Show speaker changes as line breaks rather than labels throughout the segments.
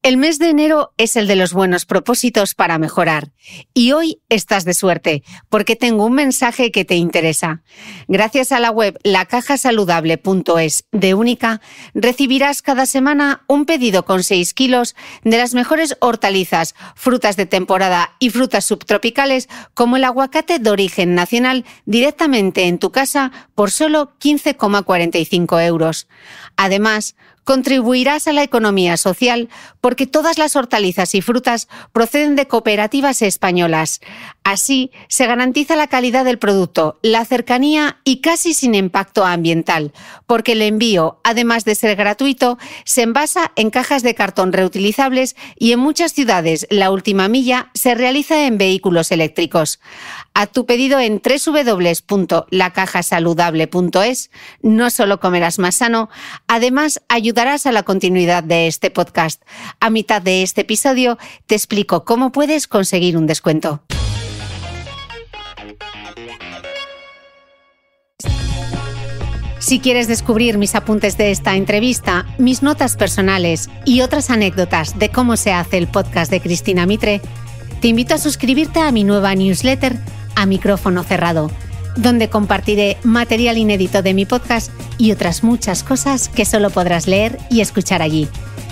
El mes de enero es el de los buenos propósitos para mejorar. Y hoy estás de suerte, porque tengo un mensaje que te interesa. Gracias a la web lacajasaludable.es de Única, recibirás cada semana un pedido con 6 kilos de las mejores hortalizas, frutas de temporada y frutas subtropicales, como el aguacate de origen nacional, directamente en tu casa por solo 15,45 euros. Además, contribuirás a la economía social porque todas las hortalizas y frutas proceden de cooperativas españolas. Así, se garantiza la calidad del producto, la cercanía y casi sin impacto ambiental, porque el envío, además de ser gratuito, se envasa en cajas de cartón reutilizables y en muchas ciudades la última milla se realiza en vehículos eléctricos. Haz tu pedido en www.lacajasaludable.es. No solo comerás más sano, además ayudarás a la continuidad de este podcast. A mitad de este episodio te explico cómo puedes conseguir un descuento. Si quieres descubrir mis apuntes de esta entrevista, mis notas personales y otras anécdotas de cómo se hace el podcast de Cristina Mitre, te invito a suscribirte a mi nueva newsletter A Micrófono Cerrado, donde compartiré material inédito de mi podcast y otras muchas cosas que solo podrás leer y escuchar allí.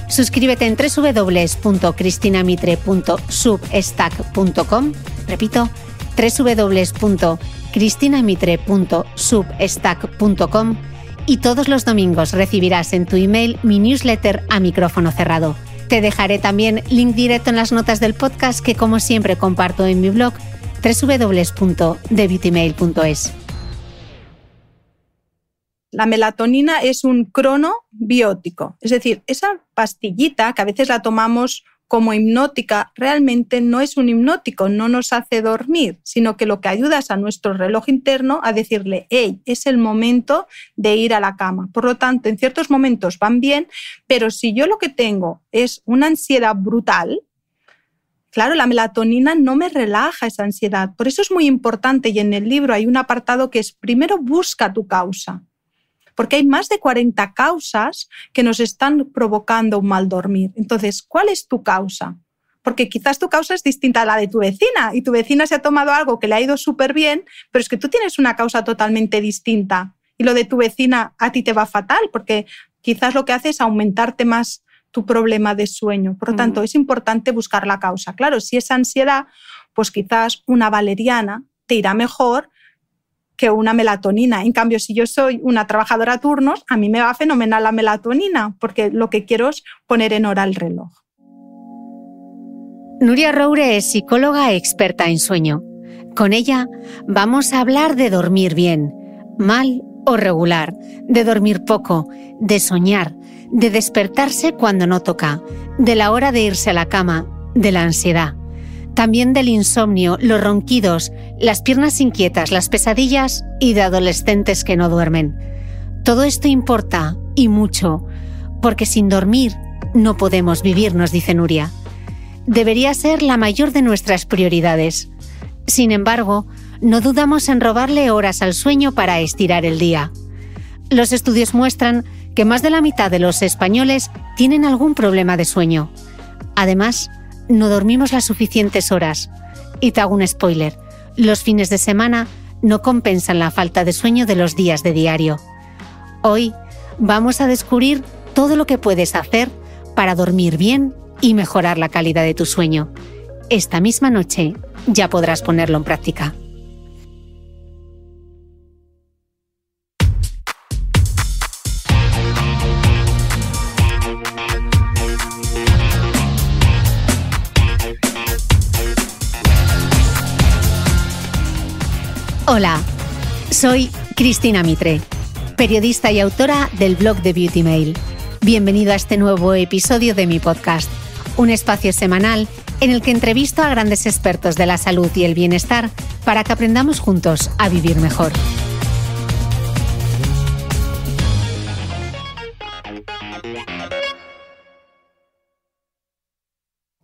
Suscríbete en www.cristinamitre.substack.com. Repito, www.cristinamitre.substack.com, y todos los domingos recibirás en tu email mi newsletter A Micrófono Cerrado. Te dejaré también link directo en las notas del podcast que, como siempre, comparto en mi blog www.thebeautymail.es.
La melatonina es un cronobiótico, es decir, esa pastillita que a veces la tomamos como hipnótica, realmente no es un hipnótico, no nos hace dormir, sino que lo que ayuda es a nuestro reloj interno a decirle, hey, es el momento de ir a la cama. Por lo tanto, en ciertos momentos van bien, pero si yo lo que tengo es una ansiedad brutal, claro, la melatonina no me relaja esa ansiedad. Por eso es muy importante, y en el libro hay un apartado que es, primero busca tu causa, porque hay más de 40 causas que nos están provocando un mal dormir. Entonces, ¿cuál es tu causa? Porque quizás tu causa es distinta a la de tu vecina y tu vecina se ha tomado algo que le ha ido súper bien, pero es que tú tienes una causa totalmente distinta y lo de tu vecina a ti te va fatal porque quizás lo que hace es aumentarte más tu problema de sueño. Por lo tanto, es importante buscar la causa. Claro, si es ansiedad, pues quizás una valeriana te irá mejor que una melatonina. En cambio, si yo soy una trabajadora a turnos, a mí me va fenomenal la melatonina, porque lo que quiero es poner en hora el reloj.
Núria Roure es psicóloga experta en sueño. Con ella vamos a hablar de dormir bien, mal o regular, de dormir poco, de soñar, de despertarse cuando no toca, de la hora de irse a la cama, de la ansiedad. También del insomnio, los ronquidos, las piernas inquietas, las pesadillas y de adolescentes que no duermen. Todo esto importa, y mucho, porque sin dormir no podemos vivir, nos dice Núria. Debería ser la mayor de nuestras prioridades. Sin embargo, no dudamos en robarle horas al sueño para estirar el día. Los estudios muestran que más de la mitad de los españoles tienen algún problema de sueño. Además, no dormimos las suficientes horas. Y te hago un spoiler, los fines de semana no compensan la falta de sueño de los días de diario. Hoy vamos a descubrir todo lo que puedes hacer para dormir bien y mejorar la calidad de tu sueño. Esta misma noche ya podrás ponerlo en práctica. Hola, soy Cristina Mitre, periodista y autora del blog de Beauty Mail. Bienvenido a este nuevo episodio de mi podcast, un espacio semanal en el que entrevisto a grandes expertos de la salud y el bienestar para que aprendamos juntos a vivir mejor.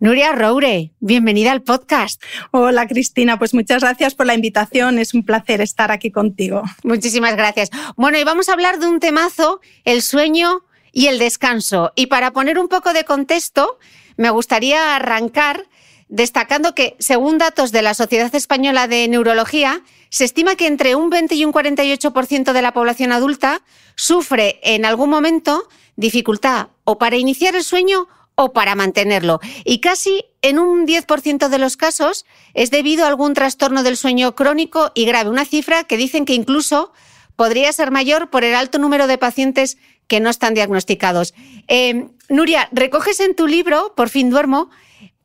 Núria Roure, bienvenida al podcast.
Hola Cristina, pues muchas gracias por la invitación, es un placer estar aquí contigo.
Muchísimas gracias. Bueno, y vamos a hablar de un temazo, el sueño y el descanso. Y para poner un poco de contexto, me gustaría arrancar destacando que, según datos de la Sociedad Española de Neurología, se estima que entre un 20 y un 48% de la población adulta sufre en algún momento dificultad o para iniciar el sueño o para mantenerlo. Y casi en un 10% de los casos es debido a algún trastorno del sueño crónico y grave. Una cifra que dicen que incluso podría ser mayor por el alto número de pacientes que no están diagnosticados. Nuria, recoges en tu libro, Por fin duermo,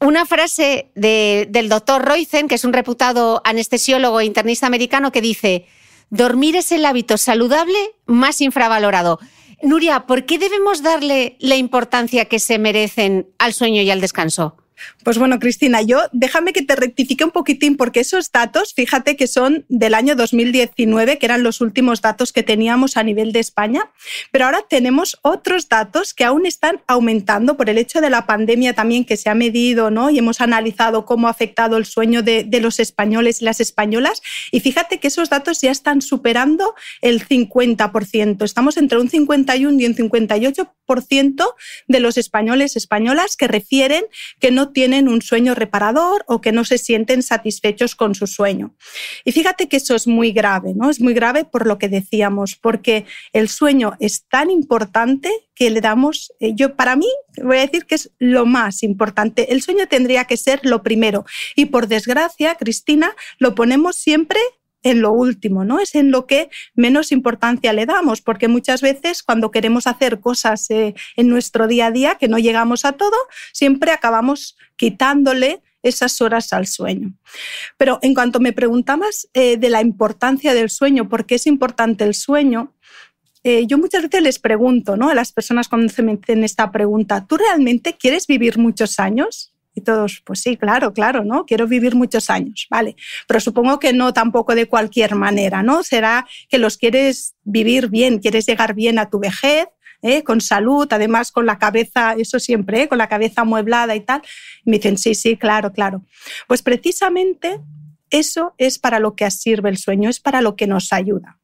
una frase del doctor Roizen, que es un reputado anestesiólogo e internista americano, que dice: dormir es el hábito saludable más infravalorado. Nuria, ¿por qué debemos darle la importancia que se merecen al sueño y al descanso?
Pues bueno, Cristina, déjame que te rectifique un poquitín, porque esos datos, fíjate que son del año 2019, que eran los últimos datos que teníamos a nivel de España, pero ahora tenemos otros datos que aún están aumentando por el hecho de la pandemia también, que se ha medido, ¿no? Y hemos analizado cómo ha afectado el sueño de los españoles y las españolas, y fíjate que esos datos ya están superando el 50%. Estamos entre un 51 y un 58% de los españoles y españolas que refieren que no tienen un sueño reparador o que no se sienten satisfechos con su sueño. Y fíjate que eso es muy grave, ¿no? Es muy grave por lo que decíamos, porque el sueño es tan importante que le damos, para mí, voy a decir que es lo más importante. El sueño tendría que ser lo primero y, por desgracia, Cristina, lo ponemos siempre en lo último, ¿no? Es en lo que menos importancia le damos, porque muchas veces cuando queremos hacer cosas en nuestro día a día, que no llegamos a todo, siempre acabamos quitándole esas horas al sueño. Pero en cuanto me preguntabas de la importancia del sueño, ¿por qué es importante el sueño? Yo muchas veces les pregunto, ¿no?, a las personas cuando se me hacen esta pregunta: ¿tú realmente quieres vivir muchos años? Y todos, pues sí, claro, ¿no? Quiero vivir muchos años, vale. Pero supongo que no tampoco de cualquier manera, ¿no? Será que los quieres vivir bien, quieres llegar bien a tu vejez, con salud, además con la cabeza, eso siempre, con la cabeza amueblada y tal. Y me dicen, sí, claro. Pues precisamente eso es para lo que sirve el sueño, es para lo que nos ayuda.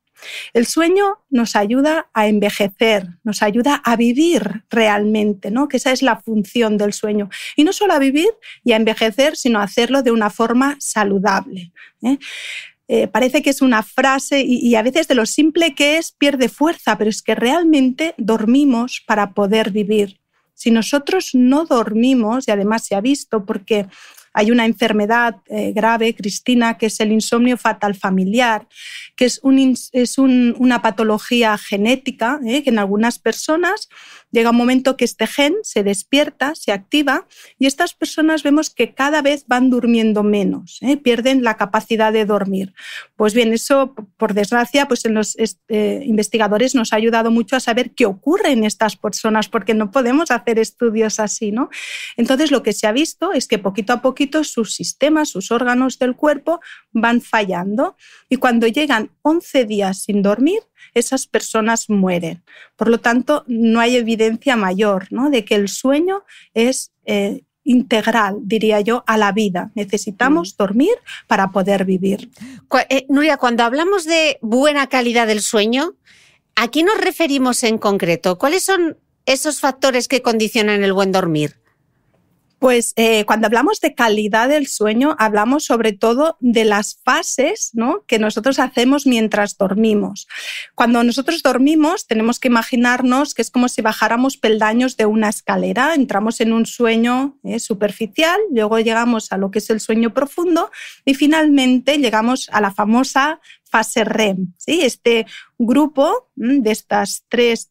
El sueño nos ayuda a envejecer, nos ayuda a vivir realmente, ¿no? Que esa es la función del sueño. Y no solo a vivir y a envejecer, sino a hacerlo de una forma saludable. Parece que es una frase y a veces de lo simple que es pierde fuerza, pero es que realmente dormimos para poder vivir. Si nosotros no dormimos, y además se ha visto porque hay una enfermedad grave, Cristina, que es el insomnio fatal familiar, que es una patología genética, que en algunas personas llega un momento que este gen se despierta, se activa, y estas personas vemos que cada vez van durmiendo menos, pierden la capacidad de dormir. Pues bien, eso, por desgracia, pues en los investigadores nos ha ayudado mucho a saber qué ocurre en estas personas, porque no podemos hacer estudios así, ¿no? Entonces, lo que se ha visto es que poquito a poquito sus sistemas, sus órganos del cuerpo van fallando, y cuando llegan 11 días sin dormir, esas personas mueren. Por lo tanto, no hay evidencia mayor, ¿no?, de que el sueño es integral, diría yo, a la vida. Necesitamos dormir para poder vivir.
Nuria, cuando hablamos de buena calidad del sueño, ¿a qué nos referimos en concreto? ¿Cuáles son esos factores que condicionan el buen dormir?
Pues cuando hablamos de calidad del sueño, hablamos sobre todo de las fases, ¿no?, que nosotros hacemos mientras dormimos. Cuando nosotros dormimos, tenemos que imaginarnos que es como si bajáramos peldaños de una escalera. Entramos en un sueño superficial, luego llegamos a lo que es el sueño profundo y finalmente llegamos a la famosa fase REM, ¿sí? Este grupo de estas tres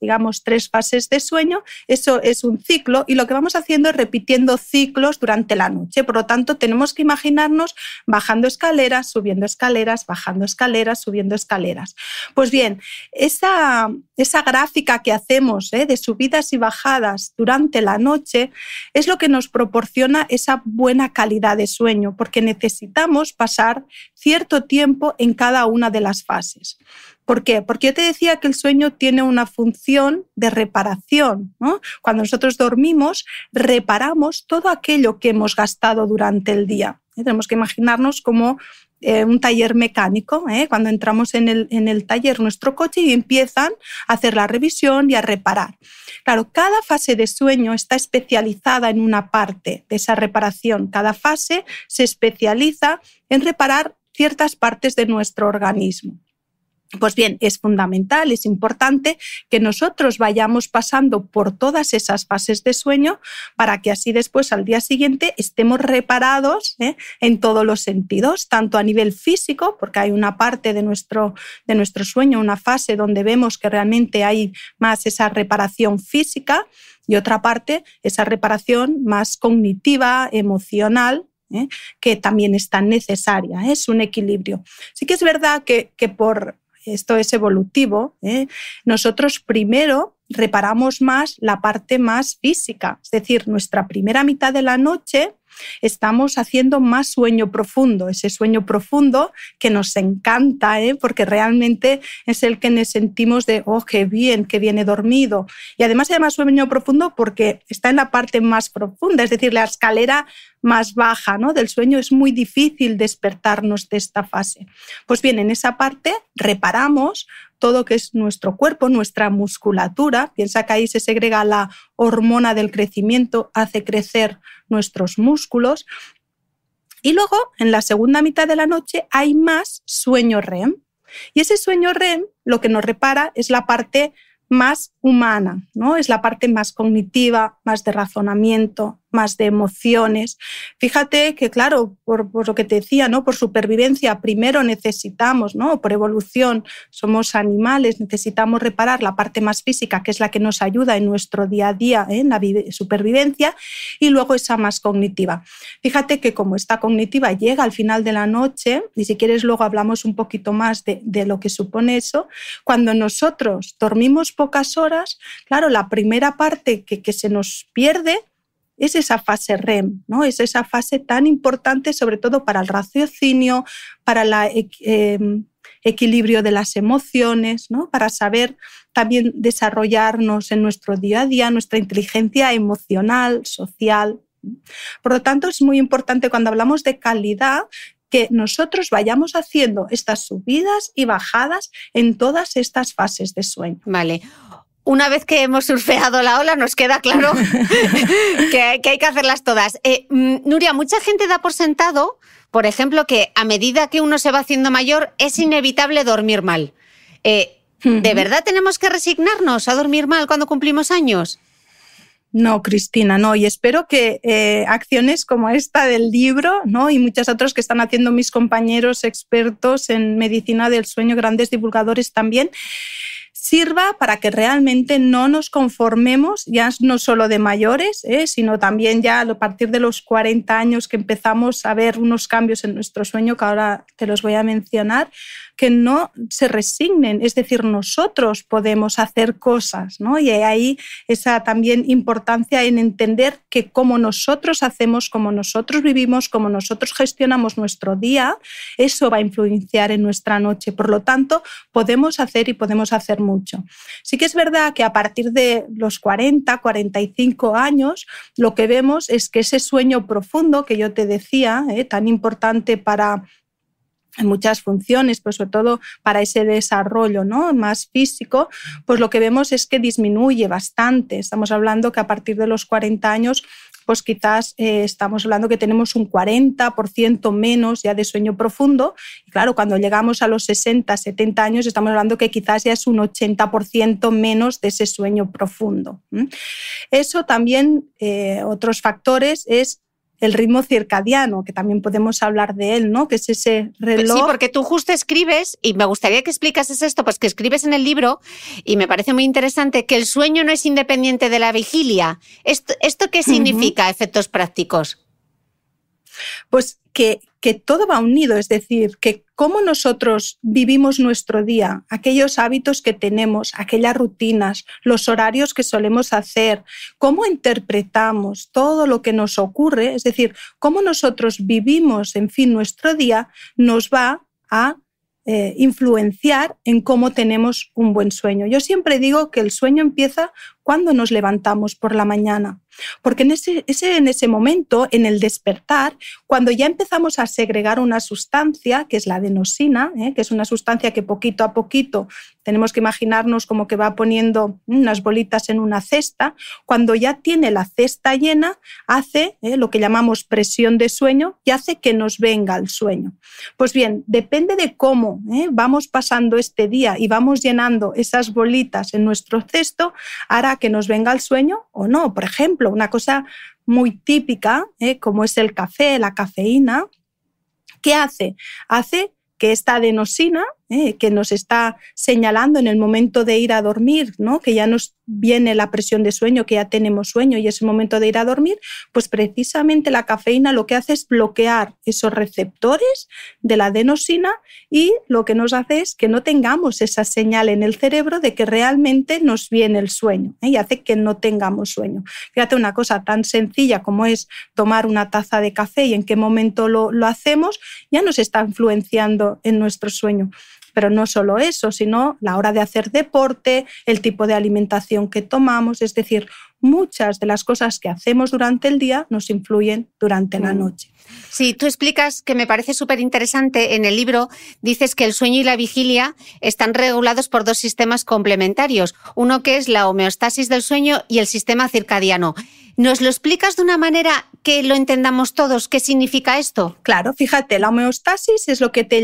fases de sueño, eso es un ciclo, y lo que vamos haciendo es repitiendo ciclos durante la noche. Por lo tanto, tenemos que imaginarnos bajando escaleras, subiendo escaleras, bajando escaleras, subiendo escaleras. Pues bien, esa gráfica que hacemos de subidas y bajadas durante la noche es lo que nos proporciona esa buena calidad de sueño, porque necesitamos pasar cierto tiempo en cada una de las fases. ¿Por qué? Porque yo te decía que el sueño tiene una función de reparación, ¿no? Cuando nosotros dormimos, reparamos todo aquello que hemos gastado durante el día. Tenemos que imaginarnos cómo un taller mecánico, cuando entramos en el taller, nuestro coche, y empiezan a hacer la revisión y a reparar. Claro, cada fase de sueño está especializada en una parte de esa reparación. Cada fase se especializa en reparar ciertas partes de nuestro organismo. Pues bien, es fundamental, es importante que nosotros vayamos pasando por todas esas fases de sueño para que así después, al día siguiente, estemos reparados en todos los sentidos, tanto a nivel físico, porque hay una parte de nuestro sueño, una fase donde vemos que realmente hay más esa reparación física, y otra parte, esa reparación más cognitiva, emocional, que también es tan necesaria. Es un equilibrio. Sí que es verdad que por esto es evolutivo, nosotros primero reparamos más la parte más física, es decir, nuestra primera mitad de la noche estamos haciendo más sueño profundo, ese sueño profundo que nos encanta, porque realmente es el que nos sentimos de, oh, qué bien he dormido. Y además se llama sueño profundo porque está en la parte más profunda, es decir, la escalera más baja, ¿no?, del sueño. Es muy difícil despertarnos de esta fase. Pues bien, en esa parte reparamos todo que es nuestro cuerpo, nuestra musculatura. Piensa que ahí se segrega la hormona del crecimiento, hace crecer nuestros músculos. Y luego, en la segunda mitad de la noche, hay más sueño REM. Y ese sueño REM lo que nos repara es la parte más humana, ¿no? Es la parte más cognitiva, más de razonamiento, más de emociones. Fíjate que, claro, por lo que te decía, ¿no?, por supervivencia, primero necesitamos, ¿no?, por evolución, somos animales, necesitamos reparar la parte más física, que es la que nos ayuda en nuestro día a día, en la supervivencia, y luego esa más cognitiva. Fíjate que como esta cognitiva llega al final de la noche, y si quieres luego hablamos un poquito más de lo que supone eso, cuando nosotros dormimos pocas horas, claro, la primera parte que se nos pierde es esa fase REM, ¿no? Es esa fase tan importante, sobre todo para el raciocinio, para el equilibrio de las emociones, ¿no?, para saber también desarrollarnos en nuestro día a día, nuestra inteligencia emocional, social. Por lo tanto, es muy importante cuando hablamos de calidad que nosotros vayamos haciendo estas subidas y bajadas en todas estas fases de sueño.
Vale. Una vez que hemos surfeado la ola, nos queda claro que hay que hacerlas todas. Nuria, mucha gente da por sentado, por ejemplo, que a medida que uno se va haciendo mayor es inevitable dormir mal. ¿De verdad tenemos que resignarnos a dormir mal cuando cumplimos años?
No, Cristina, no. Y espero que acciones como esta del libro, ¿no?, y muchas otras que están haciendo mis compañeros expertos en medicina del sueño, grandes divulgadores también, sirva para que realmente no nos conformemos, ya no solo de mayores, sino también ya a partir de los 40 años que empezamos a ver unos cambios en nuestro sueño, que ahora te los voy a mencionar, que no se resignen, es decir, nosotros podemos hacer cosas, ¿no? Y hay esa también importancia en entender que como nosotros hacemos, como nosotros vivimos, como nosotros gestionamos nuestro día, eso va a influenciar en nuestra noche. Por lo tanto, podemos hacer y podemos hacer mucho. Sí que es verdad que a partir de los 40, 45 años, lo que vemos es que ese sueño profundo que yo te decía, tan importante para en muchas funciones, pues sobre todo para ese desarrollo, ¿no?, más físico, pues lo que vemos es que disminuye bastante. Estamos hablando que a partir de los 40 años, pues quizás estamos hablando que tenemos un 40% menos ya de sueño profundo. Y claro, cuando llegamos a los 60, 70 años, estamos hablando que quizás ya es un 80% menos de ese sueño profundo. Eso también, otros factores, es el ritmo circadiano, que también podemos hablar de él, ¿no?, que es ese reloj.
Sí, porque tú justo escribes, y me gustaría que explicases esto, pues que escribes en el libro, y me parece muy interesante, que el sueño no es independiente de la vigilia. ¿Esto qué significa, efectos prácticos?
Pues que todo va unido, es decir, que cómo nosotros vivimos nuestro día, aquellos hábitos que tenemos, aquellas rutinas, los horarios que solemos hacer, cómo interpretamos todo lo que nos ocurre, es decir, cómo nosotros vivimos, en fin, nuestro día, nos va a influenciar en cómo tenemos un buen sueño. Yo siempre digo que el sueño empieza cuando nos levantamos por la mañana. Porque en ese momento, en el despertar, cuando ya empezamos a segregar una sustancia, que es la adenosina, que es una sustancia que poquito a poquito tenemos que imaginarnos como que va poniendo unas bolitas en una cesta, cuando ya tiene la cesta llena, hace lo que llamamos presión de sueño y hace que nos venga el sueño. Pues bien, depende de cómo vamos pasando este día y vamos llenando esas bolitas en nuestro cesto, hará que nos venga el sueño o no. Por ejemplo, una cosa muy típica, como es el café, la cafeína, ¿qué hace? Hace que esta adenosina, que nos está señalando en el momento de ir a dormir, ¿no? Que ya nos viene la presión de sueño, que ya tenemos sueño y es el momento de ir a dormir, pues precisamente la cafeína lo que hace es bloquear esos receptores de la adenosina y lo que nos hace es que no tengamos esa señal en el cerebro de que realmente nos viene el sueño, y hace que no tengamos sueño. Fíjate, una cosa tan sencilla como es tomar una taza de café y en qué momento lo hacemos, ya nos está influenciando en nuestro sueño. Pero no solo eso, sino la hora de hacer deporte, el tipo de alimentación que tomamos, es decir, muchas de las cosas que hacemos durante el día nos influyen durante la noche.
Sí, tú explicas, que me parece súper interesante, en el libro dices que el sueño y la vigilia están regulados por dos sistemas complementarios, uno que es la homeostasis del sueño y el sistema circadiano. ¿Nos lo explicas de una manera que lo entendamos todos? ¿Qué significa esto?
Claro, fíjate, la homeostasis es lo que te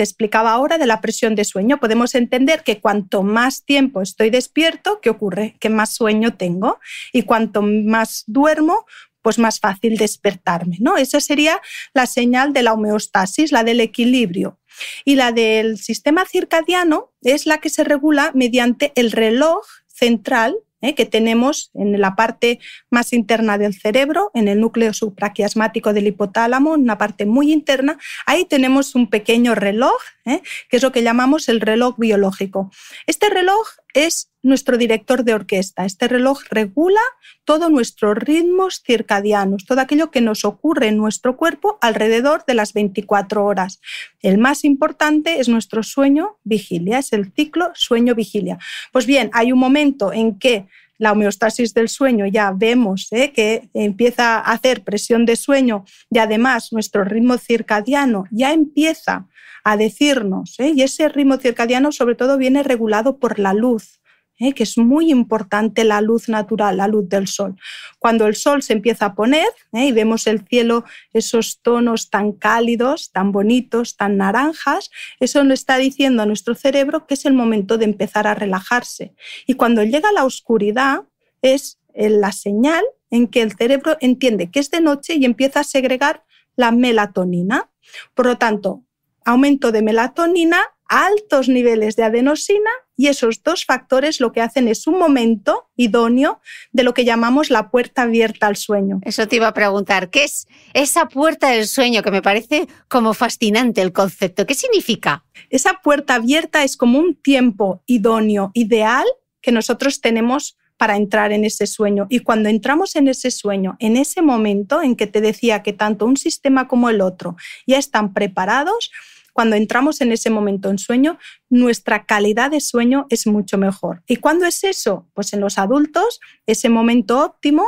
explicaba ahora de la presión de sueño. Podemos entender que cuanto más tiempo estoy despierto, ¿qué ocurre? Que más sueño tengo. Y cuanto más duermo, pues más fácil despertarme, ¿no? Esa sería la señal de la homeostasis, la del equilibrio. Y la del sistema circadiano es la que se regula mediante el reloj central que tenemos en la parte más interna del cerebro, en el núcleo supraquiasmático del hipotálamo, una parte muy interna. Ahí tenemos un pequeño reloj, que es lo que llamamos el reloj biológico. Este reloj es nuestro director de orquesta. Este reloj regula todos nuestros ritmos circadianos, todo aquello que nos ocurre en nuestro cuerpo alrededor de las 24 horas. El más importante es nuestro sueño-vigilia, es el ciclo sueño-vigilia. Pues bien, hay un momento en que la homeostasis del sueño ya vemos que empieza a hacer presión de sueño y además nuestro ritmo circadiano ya empieza a decirnos, y ese ritmo circadiano sobre todo viene regulado por la luz, que es muy importante, la luz natural, la luz del sol. Cuando el sol se empieza a poner y vemos el cielo, esos tonos tan cálidos, tan bonitos, tan naranjas, eso nos está diciendo a nuestro cerebro que es el momento de empezar a relajarse. Y cuando llega la oscuridad es la señal en que el cerebro entiende que es de noche y empieza a segregar la melatonina. Por lo tanto, aumento de melatonina, altos niveles de adenosina, y esos dos factores lo que hacen es un momento idóneo de lo que llamamos la puerta abierta al sueño.
Eso te iba a preguntar, ¿qué es esa puerta del sueño? Que me parece como fascinante el concepto. ¿Qué significa?
Esa puerta abierta es como un tiempo idóneo, ideal, que nosotros tenemos para entrar en ese sueño. Y cuando entramos en ese sueño, en ese momento en que te decía que tanto un sistema como el otro ya están preparados, cuando entramos en ese momento en sueño, nuestra calidad de sueño es mucho mejor. ¿Y cuándo es eso? Pues en los adultos, ese momento óptimo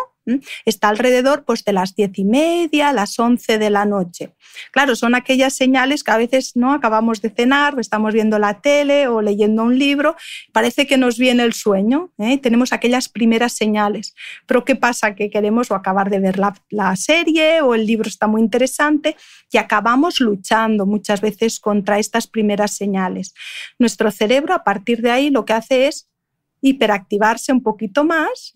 está alrededor pues, de las 10:30, las 11 de la noche. Claro, son aquellas señales que a veces no acabamos de cenar, o estamos viendo la tele o leyendo un libro, parece que nos viene el sueño, tenemos aquellas primeras señales. Pero ¿qué pasa? Que queremos o acabar de ver la serie o el libro está muy interesante y acabamos luchando muchas veces contra estas primeras señales. Nuestro cerebro a partir de ahí lo que hace es hiperactivarse un poquito más,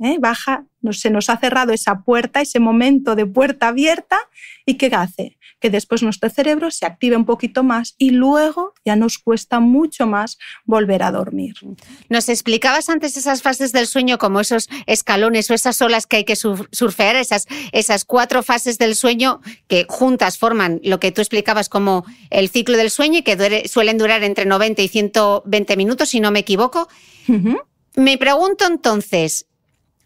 se nos ha cerrado esa puerta, ese momento de puerta abierta, ¿y qué hace? Que después nuestro cerebro se active un poquito más y luego ya nos cuesta mucho más volver a dormir.
Nos explicabas antes esas fases del sueño como esos escalones o esas olas que hay que surfear, esas 4 fases del sueño que juntas forman lo que tú explicabas como el ciclo del sueño y que suelen durar entre 90 y 120 minutos, si no me equivoco. Uh-huh. Me pregunto entonces,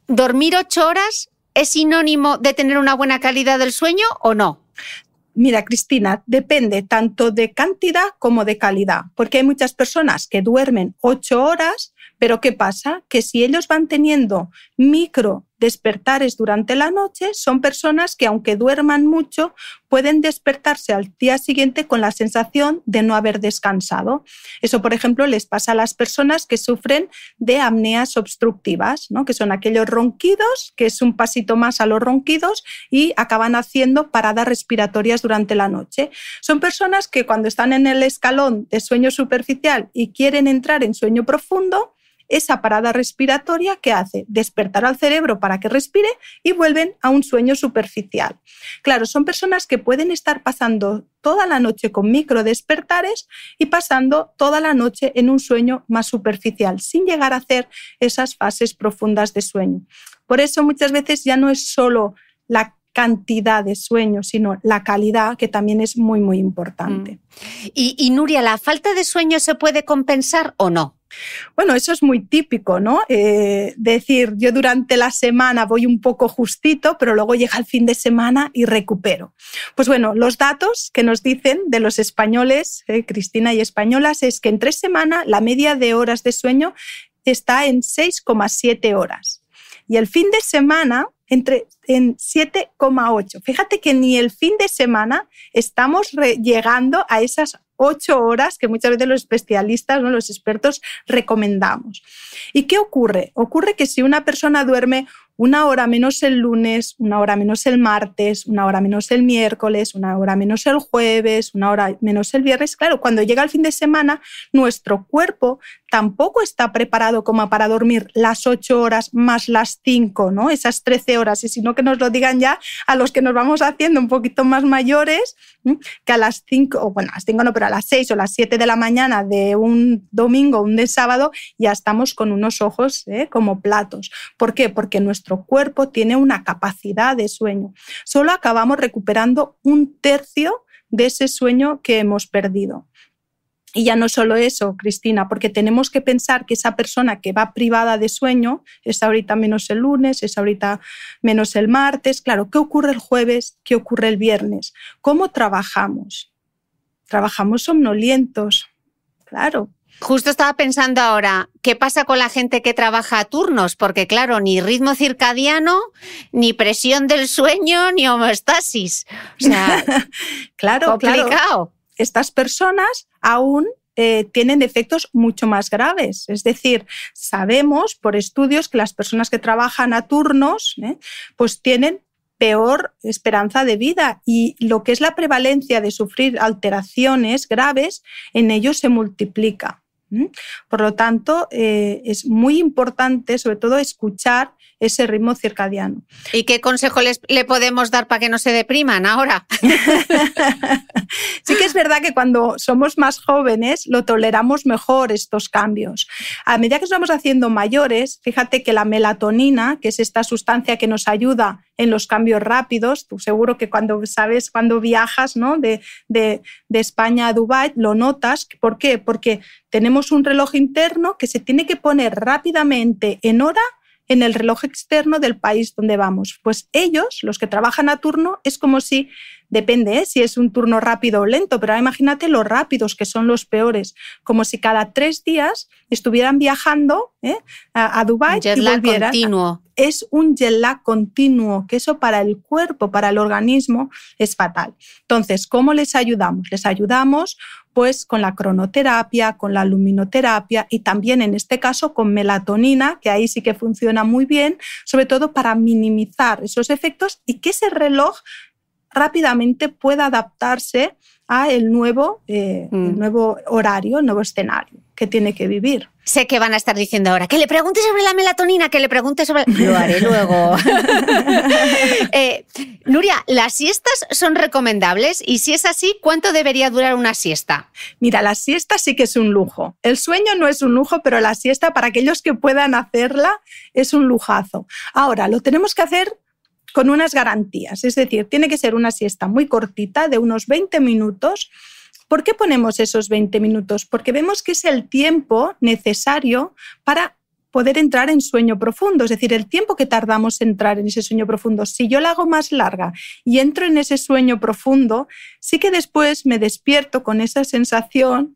¿dormir 8 horas es sinónimo de tener una buena calidad del sueño o no?
Mira, Cristina, depende tanto de cantidad como de calidad, porque hay muchas personas que duermen 8 horas, pero ¿qué pasa? Que si ellos van teniendo micro despertares durante la noche son personas que, aunque duerman mucho, pueden despertarse al día siguiente con la sensación de no haber descansado. Eso, por ejemplo, les pasa a las personas que sufren de apneas obstructivas, ¿no? Que son aquellos ronquidos, que es un pasito más a los ronquidos y acaban haciendo paradas respiratorias durante la noche. Son personas que cuando están en el escalón de sueño superficial y quieren entrar en sueño profundo, esa parada respiratoria que hace despertar al cerebro para que respire y vuelven a un sueño superficial. Claro, son personas que pueden estar pasando toda la noche con microdespertares y pasando toda la noche en un sueño más superficial, sin llegar a hacer esas fases profundas de sueño. Por eso muchas veces ya no es solo la cantidad de sueño, sino la calidad, que también es muy, muy importante.
Y Nuria, ¿la falta de sueño se puede compensar o no?
Bueno, eso es muy típico, ¿no? Decir, yo durante la semana voy un poco justito, pero luego llega el fin de semana y recupero. Pues bueno, los datos que nos dicen de los españoles, Cristina y españolas, es que en 3 semanas la media de horas de sueño está en 6,7 horas. Y el fin de semana en 7,8. Fíjate que ni el fin de semana estamos llegando a esas 8 horas que muchas veces los especialistas, ¿no?, los expertos recomendamos. ¿Y qué ocurre? Ocurre que si una persona duerme 1 hora menos el lunes, 1 hora menos el martes, 1 hora menos el miércoles, 1 hora menos el jueves, 1 hora menos el viernes, claro, cuando llega el fin de semana, nuestro cuerpo tampoco está preparado como para dormir las 8 horas más las 5, ¿no? Esas 13 horas, y sino que nos lo digan ya a los que nos vamos haciendo un poquito más mayores, que a las 5, o bueno, a las 5 no, pero a las 6 o las 7 de la mañana de un domingo o un de sábado ya estamos con unos ojos como platos. ¿Por qué? Porque nuestro cuerpo tiene una capacidad de sueño. Solo acabamos recuperando 1/3 de ese sueño que hemos perdido. Y ya no solo eso, Cristina, porque tenemos que pensar que esa persona que va privada de sueño es ahorita menos el lunes, es ahorita menos el martes. Claro, ¿qué ocurre el jueves? ¿Qué ocurre el viernes? ¿Cómo trabajamos? Trabajamos somnolientos, claro.
Justo estaba pensando ahora, ¿qué pasa con la gente que trabaja a turnos? Porque claro, ni ritmo circadiano, ni presión del sueño, ni homeostasis. O sea,
claro,
complicado.
Claro. Estas personas aún tienen efectos mucho más graves. Es decir, sabemos por estudios que las personas que trabajan a turnos pues tienen peor esperanza de vida y lo que es la prevalencia de sufrir alteraciones graves en ellos se multiplica. Por lo tanto, es muy importante, sobre todo, escuchar ese ritmo circadiano.
¿Y qué consejo le podemos dar para que no se depriman ahora?
Sí que es verdad que cuando somos más jóvenes lo toleramos mejor estos cambios. A medida que nos vamos haciendo mayores, fíjate que la melatonina, que es esta sustancia que nos ayuda en los cambios rápidos, tú seguro que cuando viajas, ¿no?, de España a Dubái lo notas. ¿Por qué? Porque tenemos un reloj interno que se tiene que poner rápidamente en hora en el reloj externo del país donde vamos. Pues ellos, los que trabajan a turno, es como si, depende si es un turno rápido o lento, pero imagínate los rápidos, que son los peores, como si cada 3 días estuvieran viajando a Dubái y volvieran.
Continuo.
Es un jet lag continuo, que eso para el cuerpo, para el organismo, es fatal. Entonces, ¿cómo les ayudamos? Les ayudamos pues con la cronoterapia, con la luminoterapia y también en este caso con melatonina, que ahí sí que funciona muy bien, sobre todo para minimizar esos efectos y que ese reloj rápidamente pueda adaptarse a el nuevo horario, el nuevo escenario que tiene que vivir.
Sé que van a estar diciendo ahora, que le pregunte sobre la melatonina, que le pregunte sobre... Lo haré luego. Nuria, ¿las siestas son recomendables? Y si es así, ¿cuánto debería durar una siesta?
Mira, la siesta sí que es un lujo. El sueño no es un lujo, pero la siesta, para aquellos que puedan hacerla, es un lujazo. Ahora, lo tenemos que hacer con unas garantías. Es decir, tiene que ser una siesta muy cortita, de unos 20 minutos. ¿Por qué ponemos esos 20 minutos? Porque vemos que es el tiempo necesario para poder entrar en sueño profundo, es decir, el tiempo que tardamos en entrar en ese sueño profundo. Si yo la hago más larga y entro en ese sueño profundo, sí que después me despierto con esa sensación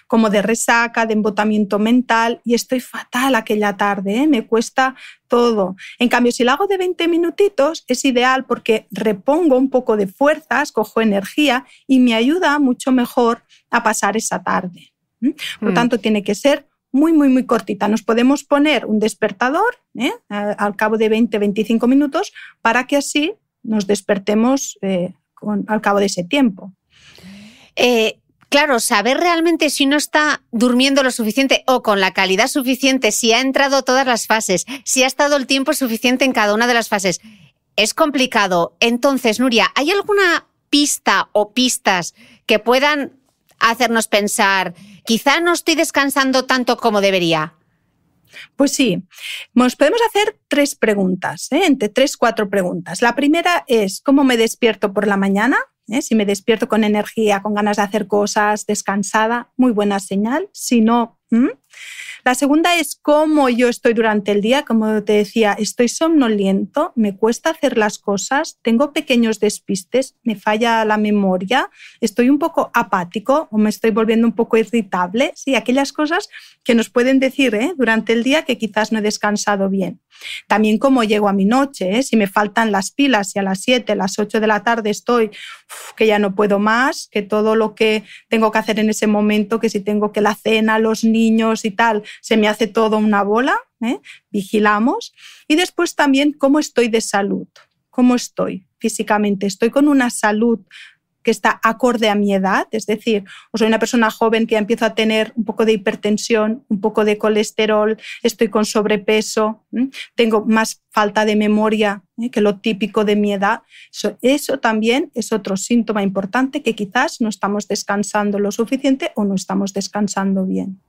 como de resaca, de embotamiento mental y estoy fatal aquella tarde, me cuesta todo. En cambio, si la hago de 20 minutitos es ideal porque repongo un poco de fuerzas, cojo energía y me ayuda mucho mejor a pasar esa tarde. Por lo tanto, tiene que ser muy, muy, muy cortita. Nos podemos poner un despertador al cabo de 20-25 minutos para que así nos despertemos al cabo de ese tiempo.
Claro, saber realmente si uno está durmiendo lo suficiente o con la calidad suficiente, si ha entrado todas las fases, si ha estado el tiempo suficiente en cada una de las fases, es complicado. Entonces, Nuria, ¿hay alguna pista o pistas que puedan hacernos pensar, quizá no estoy descansando tanto como debería?
Pues sí, nos podemos hacer 3 preguntas, entre 3-4 preguntas. La primera es, ¿cómo me despierto por la mañana? Si me despierto con energía, con ganas de hacer cosas, descansada, muy buena señal. Si no, La segunda es cómo yo estoy durante el día. Como te decía, estoy somnoliento, me cuesta hacer las cosas, tengo pequeños despistes, me falla la memoria, estoy un poco apático o me estoy volviendo un poco irritable. Sí, aquellas cosas que nos pueden decir durante el día que quizás no he descansado bien. También cómo llego a mi noche, si me faltan las pilas, si a las 7, a las 8 de la tarde estoy que ya no puedo más, que todo lo que tengo que hacer en ese momento, que si tengo que la cena, los niños y tal, se me hace todo una bola, vigilamos. Y después también cómo estoy de salud, cómo estoy físicamente, estoy con una salud que está acorde a mi edad, es decir, o soy una persona joven que ya empiezo a tener un poco de hipertensión, un poco de colesterol, estoy con sobrepeso, tengo más falta de memoria que lo típico de mi edad. Eso también es otro síntoma importante, que quizás no estamos descansando lo suficiente o no estamos descansando bien.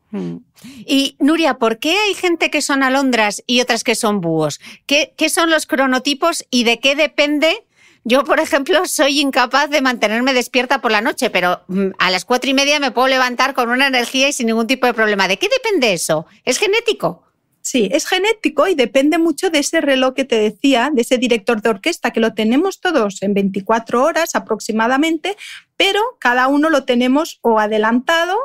Y Nuria, ¿por qué hay gente que son alondras y otras que son búhos? ¿Qué son los cronotipos y de qué depende? Yo, por ejemplo, soy incapaz de mantenerme despierta por la noche, pero a las 4:30 me puedo levantar con una energía y sin ningún tipo de problema. ¿De qué depende eso? ¿Es genético?
Sí, es genético y depende mucho de ese reloj que te decía, de ese director de orquesta, que lo tenemos todos en 24 horas aproximadamente, pero cada uno lo tenemos o adelantado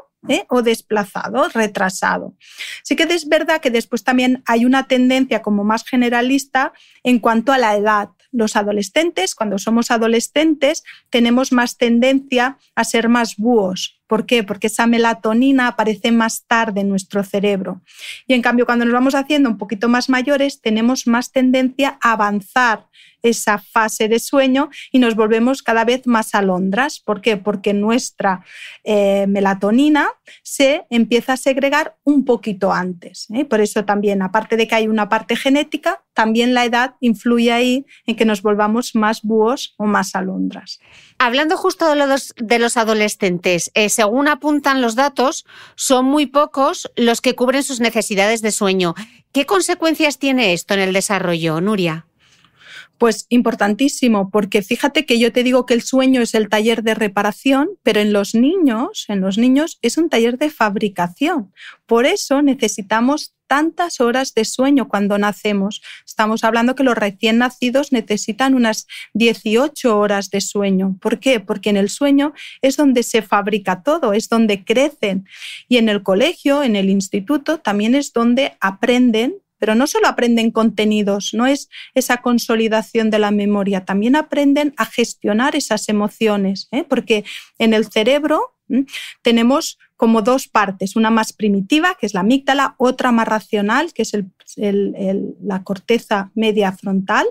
o desplazado, retrasado. Sí que es verdad que después también hay una tendencia como más generalista en cuanto a la edad. Los adolescentes, cuando somos adolescentes, tenemos más tendencia a ser más búhos. ¿Por qué? Porque esa melatonina aparece más tarde en nuestro cerebro. Y en cambio, cuando nos vamos haciendo un poquito más mayores, tenemos más tendencia a avanzar esa fase de sueño y nos volvemos cada vez más alondras. ¿Por qué? Porque nuestra melatonina se empieza a segregar un poquito antes. Por eso también, aparte de que hay una parte genética, también la edad influye ahí en que nos volvamos más búhos o más alondras.
Hablando justo de los adolescentes, según apuntan los datos, son muy pocos los que cubren sus necesidades de sueño. ¿Qué consecuencias tiene esto en el desarrollo, Nuria?
Pues importantísimo, porque fíjate que yo te digo que el sueño es el taller de reparación, pero en los niños es un taller de fabricación. Por eso necesitamos tantas horas de sueño cuando nacemos. Estamos hablando que los recién nacidos necesitan unas 18 horas de sueño. ¿Por qué? Porque en el sueño es donde se fabrica todo, es donde crecen. Y en el colegio, en el instituto, también es donde aprenden. Pero no solo aprenden contenidos, no es esa consolidación de la memoria, también aprenden a gestionar esas emociones, porque en el cerebro tenemos como 2 partes, una más primitiva, que es la amígdala, otra más racional, que es la corteza media frontal.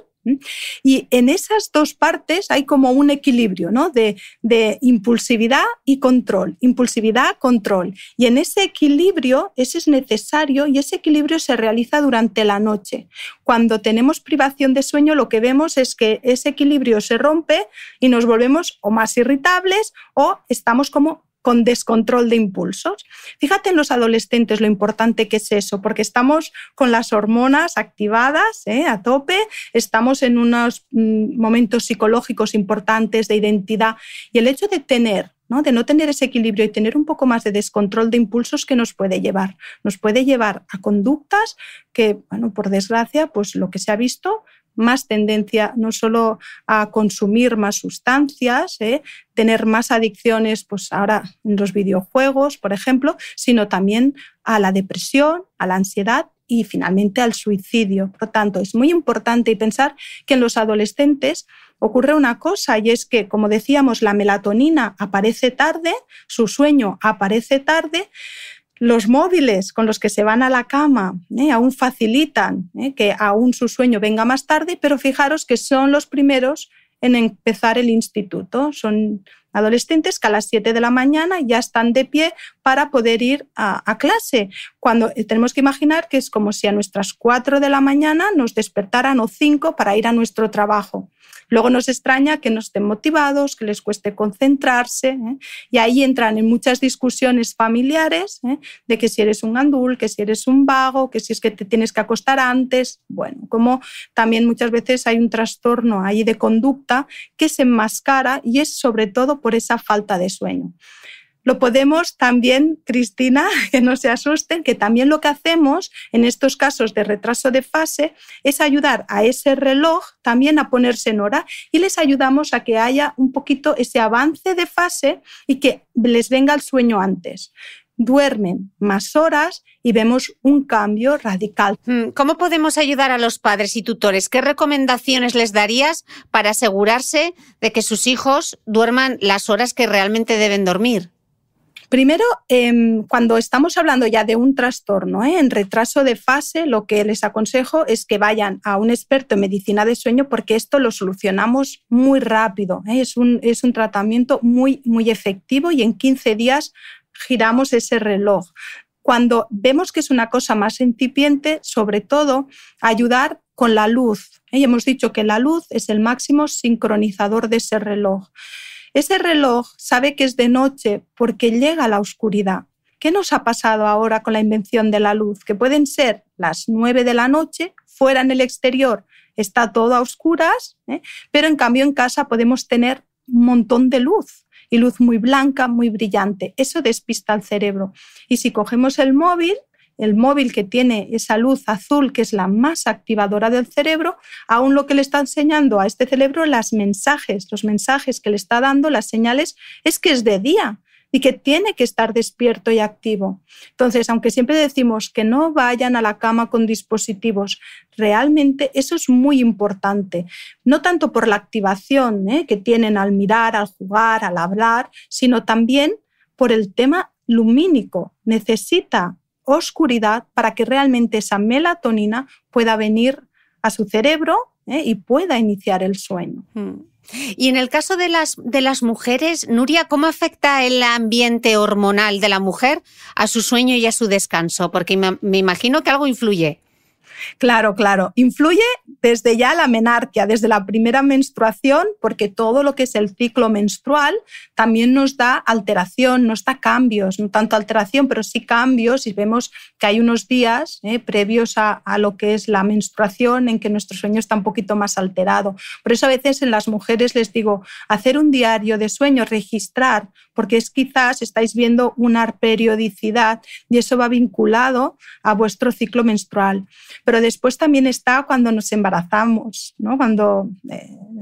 Y en esas 2 partes hay como un equilibrio, ¿no? de impulsividad y control, impulsividad, control. Y en ese equilibrio, ese es necesario y ese equilibrio se realiza durante la noche. Cuando tenemos privación de sueño, lo que vemos es que ese equilibrio se rompe y nos volvemos o más irritables o estamos como con descontrol de impulsos. Fíjate en los adolescentes lo importante que es eso, porque estamos con las hormonas activadas a tope, estamos en unos momentos psicológicos importantes de identidad y el hecho de tener ¿no? De no tener ese equilibrio y tener un poco más de descontrol de impulsos que nos puede llevar. Nos puede llevar a conductas que, bueno, por desgracia, pues lo que se ha visto, más tendencia no solo a consumir más sustancias, tener más adicciones, pues ahora en los videojuegos, por ejemplo, sino también a la depresión, a la ansiedad y finalmente al suicidio. Por lo tanto, es muy importante pensar que en los adolescentes ocurre una cosa y es que, como decíamos, la melatonina aparece tarde, su sueño aparece tarde, los móviles con los que se van a la cama aún facilitan que aún su sueño venga más tarde, pero fijaros que son los primeros en empezar el instituto. Son adolescentes que a las 7 de la mañana ya están de pie para poder ir a clase, cuando tenemos que imaginar que es como si a nuestras 4 de la mañana nos despertaran o 5 para ir a nuestro trabajo. Luego nos extraña que no estén motivados, que les cueste concentrarse, y ahí entran en muchas discusiones familiares de que si eres un gandul, que si eres un vago, que si es que te tienes que acostar antes. Bueno, como también muchas veces hay un trastorno ahí de conducta que se enmascara y es sobre todo por esa falta de sueño. Lo podemos también, Cristina, que no se asusten, que también lo que hacemos en estos casos de retraso de fase es ayudar a ese reloj también a ponerse en hora y les ayudamos a que haya un poquito ese avance de fase y que les venga el sueño antes. Duermen más horas y vemos un cambio radical.
¿Cómo podemos ayudar a los padres y tutores? ¿Qué recomendaciones les darías para asegurarse de que sus hijos duerman las horas que realmente deben dormir?
Primero, cuando estamos hablando ya de un trastorno en retraso de fase, lo que les aconsejo es que vayan a un experto en medicina de sueño porque esto lo solucionamos muy rápido. Es un tratamiento muy, muy efectivo y en 15 días giramos ese reloj. Cuando vemos que es una cosa más incipiente, sobre todo, ayudar con la luz. Y hemos dicho que la luz es el máximo sincronizador de ese reloj. Ese reloj sabe que es de noche porque llega la oscuridad. ¿Qué nos ha pasado ahora con la invención de la luz? Que pueden ser las 9 de la noche, fuera en el exterior está todo a oscuras, pero en cambio en casa podemos tener un montón de luz y luz muy blanca, muy brillante. Eso despista al cerebro. Y si cogemos el móvil que tiene esa luz azul, que es la más activadora del cerebro, aún lo que le está enseñando a este cerebro, los mensajes que le está dando, las señales, es que es de día y que tiene que estar despierto y activo. Entonces, aunque siempre decimos que no vayan a la cama con dispositivos, realmente eso es muy importante. No tanto por la activación que tienen al mirar, al jugar, al hablar, sino también por el tema lumínico. Necesita oscuridad para que realmente esa melatonina pueda venir a su cerebro y pueda iniciar el sueño.
Y en el caso de las mujeres, Nuria, ¿cómo afecta el ambiente hormonal de la mujer a su sueño y a su descanso? Porque me imagino que algo influye.
Claro. Influye desde ya la menarquia, desde la primera menstruación, porque todo lo que es el ciclo menstrual también nos da alteración, nos da cambios, no tanto alteración, pero sí cambios, y vemos que hay unos días previos a lo que es la menstruación en que nuestro sueño está un poquito más alterado. Por eso a veces en las mujeres les digo, hacer un diario de sueño, registrar, porque quizás estáis viendo una periodicidad y eso va vinculado a vuestro ciclo menstrual. Pero después también está cuando nos embarazamos, ¿no? Cuando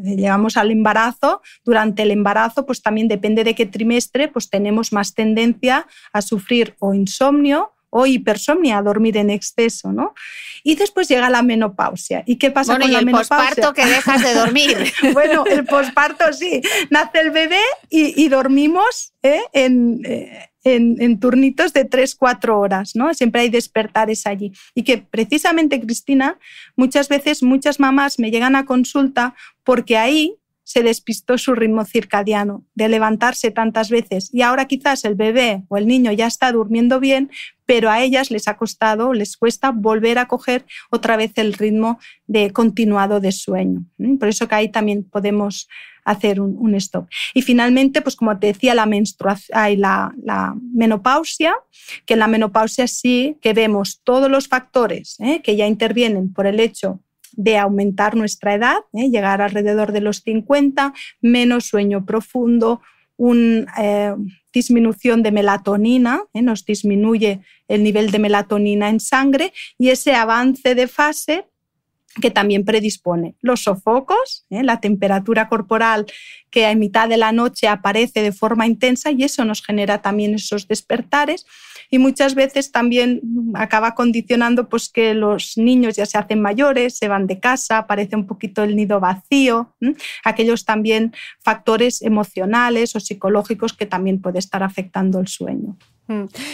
llegamos al embarazo, durante el embarazo, pues también depende de qué trimestre, pues tenemos más tendencia a sufrir o insomnio o hipersomnia, a dormir en exceso, ¿no? Y después llega la menopausia. ¿Y qué pasa con la menopausia?
Bueno, y el posparto, que dejas de dormir.
Bueno, el posparto sí. Nace el bebé y dormimos en turnitos de 3-4 horas, ¿no? Siempre hay despertares allí. Y que precisamente, Cristina, muchas veces muchas mamás me llegan a consulta porque ahí se despistó su ritmo circadiano de levantarse tantas veces y ahora quizás el bebé o el niño ya está durmiendo bien, pero a ellas les cuesta volver a coger otra vez el ritmo continuado de sueño. Por eso que ahí también podemos hacer un stop. Y finalmente, pues como te decía, la menopausia, que en la menopausia sí que vemos todos los factores que ya intervienen por el hecho de aumentar nuestra edad, llegar alrededor de los 50, menos sueño profundo, una disminución de melatonina, nos disminuye el nivel de melatonina en sangre y ese avance de fase que también predispone los sofocos, la temperatura corporal que a mitad de la noche aparece de forma intensa y eso nos genera también esos despertares y muchas veces también acaba condicionando pues, que los niños ya se hacen mayores, se van de casa, aparece un poquito el nido vacío, aquellos también factores emocionales o psicológicos que también puede estar afectando el sueño.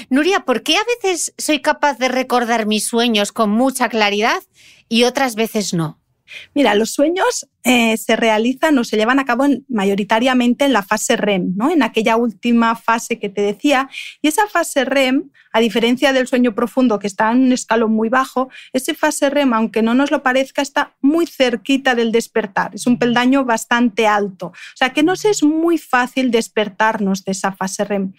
Nuria, ¿por qué a veces soy capaz de recordar mis sueños con mucha claridad y otras veces no?
Mira, los sueños se realizan o se llevan a cabo mayoritariamente en la fase REM, ¿no? En aquella última fase que te decía. Y esa fase REM, a diferencia del sueño profundo que está en un escalón muy bajo, esa fase REM, aunque no nos lo parezca, está muy cerquita del despertar. Es un peldaño bastante alto. O sea, que nos es muy fácil despertarnos de esa fase REM.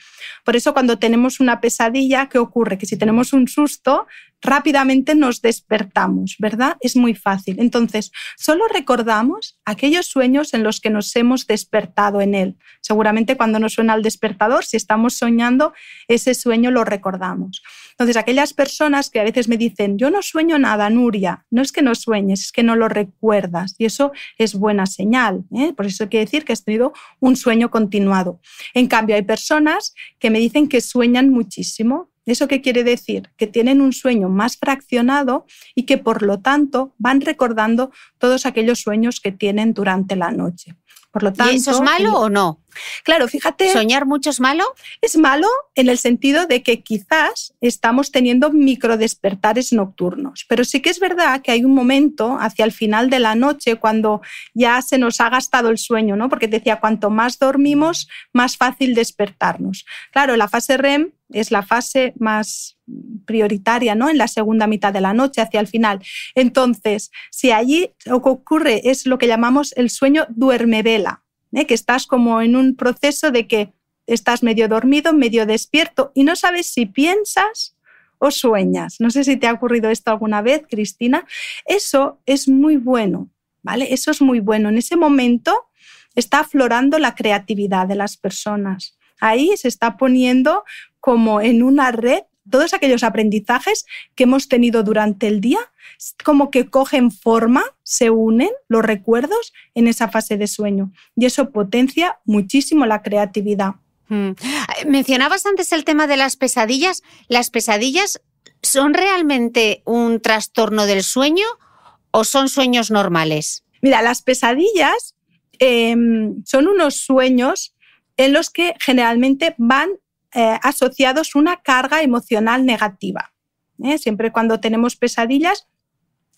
Por eso cuando tenemos una pesadilla, ¿qué ocurre? Que si tenemos un susto, rápidamente nos despertamos, ¿verdad? Es muy fácil. Entonces, solo recordamos aquellos sueños en los que nos hemos despertado en él. Seguramente cuando nos suena el despertador, si estamos soñando, ese sueño lo recordamos. Entonces, aquellas personas que a veces me dicen, yo no sueño nada, Nuria, no es que no sueñes, es que no lo recuerdas. Y eso es buena señal, ¿eh? Por eso quiere decir que has tenido un sueño continuado. En cambio, hay personas que me dicen que sueñan muchísimo. ¿Eso qué quiere decir? Que tienen un sueño más fraccionado y que por lo tanto van recordando todos aquellos sueños que tienen durante la noche. Por lo tanto,
¿y eso es malo o no?
Claro, fíjate.
¿Soñar mucho es malo?
Es malo en el sentido de que quizás estamos teniendo microdespertares nocturnos, pero sí que es verdad que hay un momento hacia el final de la noche cuando ya se nos ha gastado el sueño, ¿no? Porque te decía, cuanto más dormimos, más fácil despertarnos. Claro, la fase REM es la fase más prioritaria, ¿no? En la segunda mitad de la noche, hacia el final. Entonces, si allí lo que ocurre es lo que llamamos el sueño duermevela, que estás como en un proceso de que estás medio dormido, medio despierto y no sabes si piensas o sueñas. No sé si te ha ocurrido esto alguna vez, Cristina. Eso es muy bueno, ¿vale? Eso es muy bueno. En ese momento está aflorando la creatividad de las personas. Ahí se está poniendo como en una red todos aquellos aprendizajes que hemos tenido durante el día, como que cogen forma, se unen los recuerdos en esa fase de sueño y eso potencia muchísimo la creatividad.
Mencionabas antes el tema de las pesadillas. ¿Las pesadillas son realmente un trastorno del sueño o son sueños normales?
Mira, las pesadillas son unos sueños en los que generalmente van asociados una carga emocional negativa. Siempre cuando tenemos pesadillas,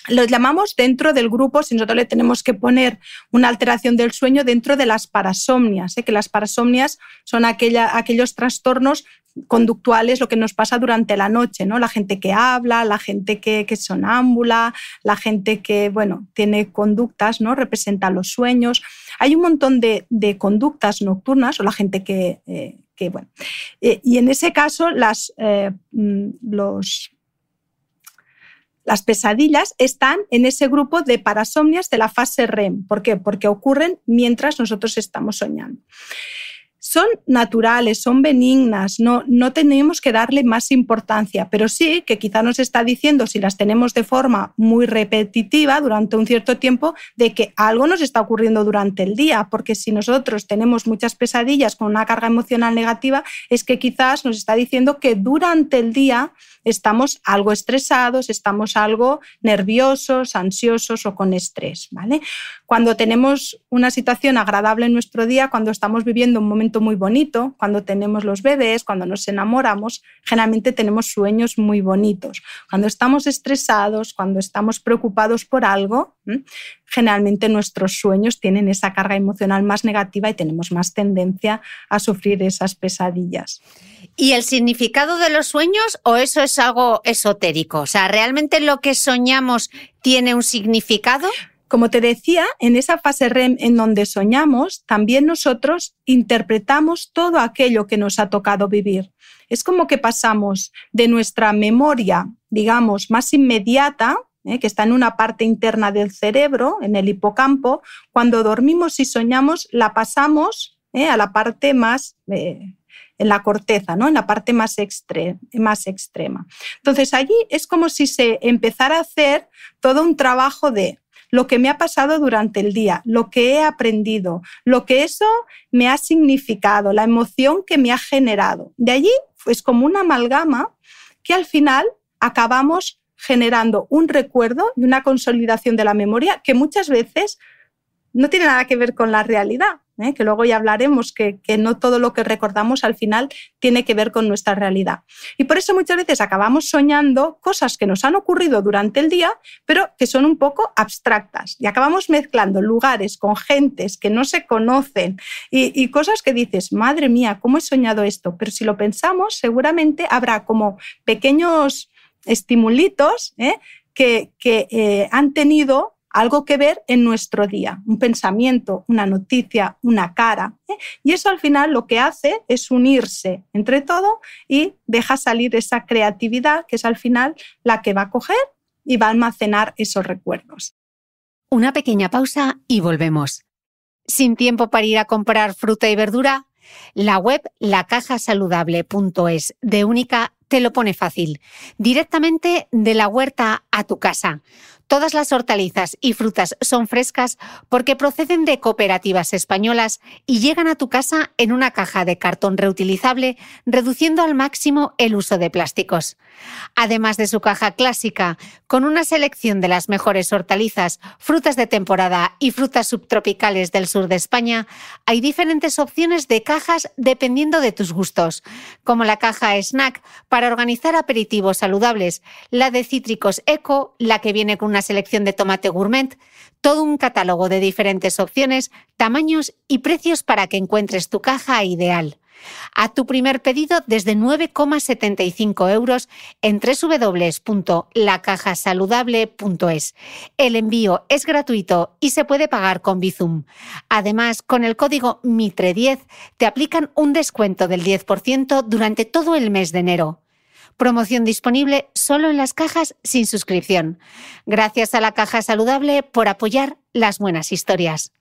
los llamamos dentro del grupo, si nosotros le tenemos que poner una alteración del sueño, dentro de las parasomnias, que las parasomnias son aquellos trastornos conductuales, lo que nos pasa durante la noche, ¿no? La gente que habla, la gente que es sonámbula, la gente que, bueno, tiene conductas, ¿no? Representa los sueños. Hay un montón de conductas nocturnas, o la gente que bueno. Y en ese caso, las pesadillas están en ese grupo de parasomnias de la fase REM. ¿Por qué? Porque ocurren mientras nosotros estamos soñando. Son naturales, son benignas, no tenemos que darle más importancia, pero sí que quizá nos está diciendo, si las tenemos de forma muy repetitiva durante un cierto tiempo, de que algo nos está ocurriendo durante el día, porque si nosotros tenemos muchas pesadillas con una carga emocional negativa, es que quizás nos está diciendo que durante el día estamos algo estresados, estamos algo nerviosos, ansiosos o con estrés, ¿vale? Cuando tenemos una situación agradable en nuestro día, cuando estamos viviendo un momento muy bonito, cuando tenemos los bebés, cuando nos enamoramos, generalmente tenemos sueños muy bonitos. Cuando estamos estresados, cuando estamos preocupados por algo, generalmente nuestros sueños tienen esa carga emocional más negativa y tenemos más tendencia a sufrir esas pesadillas.
¿Y el significado de los sueños o eso es algo esotérico? O sea, ¿realmente lo que soñamos tiene un significado?
Como te decía, en esa fase REM en donde soñamos, también nosotros interpretamos todo aquello que nos ha tocado vivir. Es como que pasamos de nuestra memoria, digamos, más inmediata, que está en una parte interna del cerebro, en el hipocampo, cuando dormimos y soñamos, la pasamos a la parte más, en la corteza, ¿no? En la parte más extrema. Entonces allí es como si se empezara a hacer todo un trabajo de lo que me ha pasado durante el día, lo que he aprendido, lo que eso me ha significado, la emoción que me ha generado. De allí es como una amalgama que al final acabamos generando un recuerdo y una consolidación de la memoria que muchas veces no tiene nada que ver con la realidad, que luego ya hablaremos que no todo lo que recordamos al final tiene que ver con nuestra realidad. Y por eso muchas veces acabamos soñando cosas que nos han ocurrido durante el día, pero que son un poco abstractas. Y acabamos mezclando lugares con gentes que no se conocen y cosas que dices, madre mía, ¿cómo he soñado esto? Pero si lo pensamos, habrá como pequeños estimulitos que han tenido algo que ver en nuestro día, un pensamiento, una noticia, una cara. Y eso al final lo que hace es unirse entre todo y deja salir esa creatividad que es al final la que va a coger y va a almacenar esos recuerdos.
Una pequeña pausa y volvemos. ¿Sin tiempo para ir a comprar fruta y verdura? La web lacajasaludable.es de Única te lo pone fácil. Directamente de la huerta a tu casa. Todas las hortalizas y frutas son frescas porque proceden de cooperativas españolas y llegan a tu casa en una caja de cartón reutilizable, reduciendo al máximo el uso de plásticos. Además de su caja clásica, con una selección de las mejores hortalizas, frutas de temporada y frutas subtropicales del sur de España, hay diferentes opciones de cajas dependiendo de tus gustos, como la caja snack para organizar aperitivos saludables, la de cítricos eco, la que viene con una selección de tomate gourmet, todo un catálogo de diferentes opciones, tamaños y precios para que encuentres tu caja ideal. A tu primer pedido desde 9,75 € en www.lacajasaludable.es. El envío es gratuito y se puede pagar con Bizum. Además, con el código MITRE10 te aplican un descuento del 10% durante todo el mes de enero. Promoción disponible solo en las cajas sin suscripción. Gracias a La Caja Saludable por apoyar las buenas historias.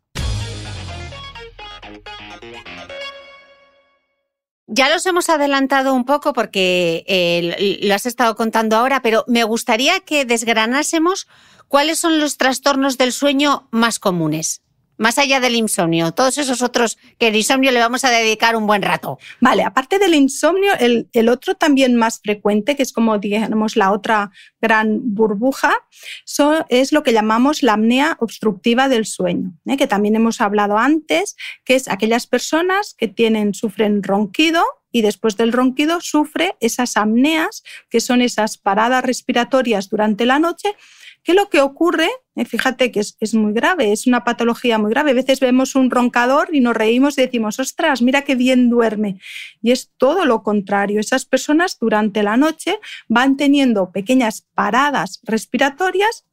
Ya los hemos adelantado un poco porque lo has estado contando ahora, pero me gustaría que desgranásemos cuáles son los trastornos del sueño más comunes. Más allá del insomnio, todos esos otros que el insomnio le vamos a dedicar un buen rato.
Vale, aparte del insomnio, el otro también más frecuente, que es como digamos la otra gran burbuja, es lo que llamamos la apnea obstructiva del sueño, que también hemos hablado antes, que es aquellas personas que sufren ronquido y después del ronquido sufre esas apneas, que son esas paradas respiratorias durante la noche, que lo que ocurre, fíjate que es muy grave, es una patología muy grave. A veces vemos un roncador y nos reímos y decimos, ostras, mira qué bien duerme. Y es todo lo contrario. Esas personas durante la noche van teniendo pequeñas paradas respiratorias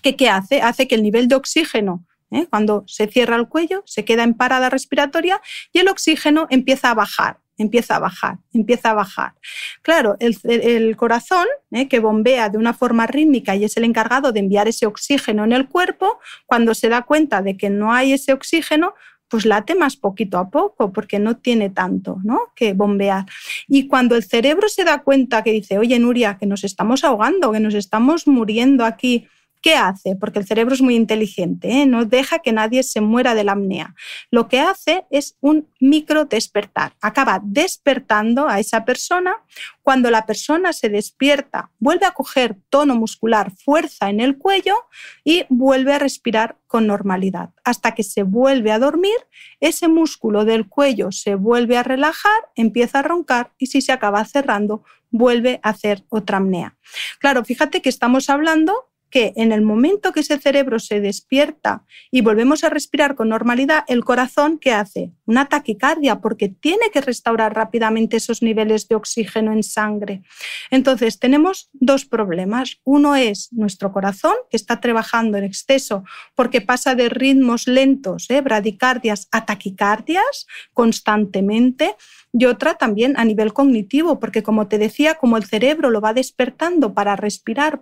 que ¿qué hace? Hace que el nivel de oxígeno, cuando se cierra el cuello, se queda en parada respiratoria y el oxígeno empieza a bajar. Empieza a bajar. Claro, el corazón, que bombea de una forma rítmica y es el encargado de enviar ese oxígeno en el cuerpo, cuando se da cuenta de que no hay ese oxígeno, pues late más poquito a poco porque no tiene tanto, ¿no?, que bombear. Y cuando el cerebro se da cuenta que dice, oye, Nuria, que nos estamos ahogando, que nos estamos muriendo aquí, ¿qué hace? Porque el cerebro es muy inteligente, no deja que nadie se muera de la apnea. Lo que hace es un micro despertar. Acaba despertando a esa persona. Cuando la persona se despierta, vuelve a coger tono muscular, fuerza en el cuello y vuelve a respirar con normalidad. Hasta que se vuelve a dormir, ese músculo del cuello se vuelve a relajar, empieza a roncar y si se acaba cerrando, vuelve a hacer otra apnea. Claro, fíjate que estamos hablando que en el momento que ese cerebro se despierta y volvemos a respirar con normalidad, el corazón, ¿qué hace? Una taquicardia, porque tiene que restaurar rápidamente esos niveles de oxígeno en sangre. Entonces, tenemos dos problemas. Uno es nuestro corazón, que está trabajando en exceso porque pasa de ritmos lentos, bradicardias, a taquicardias constantemente. Y otra también a nivel cognitivo, porque como te decía, como el cerebro lo va despertando para respirar,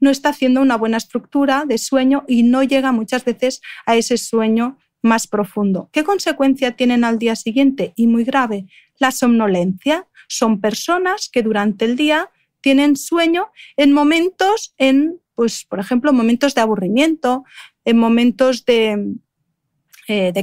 no está haciendo una buena estructura de sueño y no llega muchas veces a ese sueño más profundo. ¿Qué consecuencia tienen al día siguiente? Y muy grave, la somnolencia. Son personas que durante el día tienen sueño en momentos, pues, por ejemplo, momentos de aburrimiento, en momentos de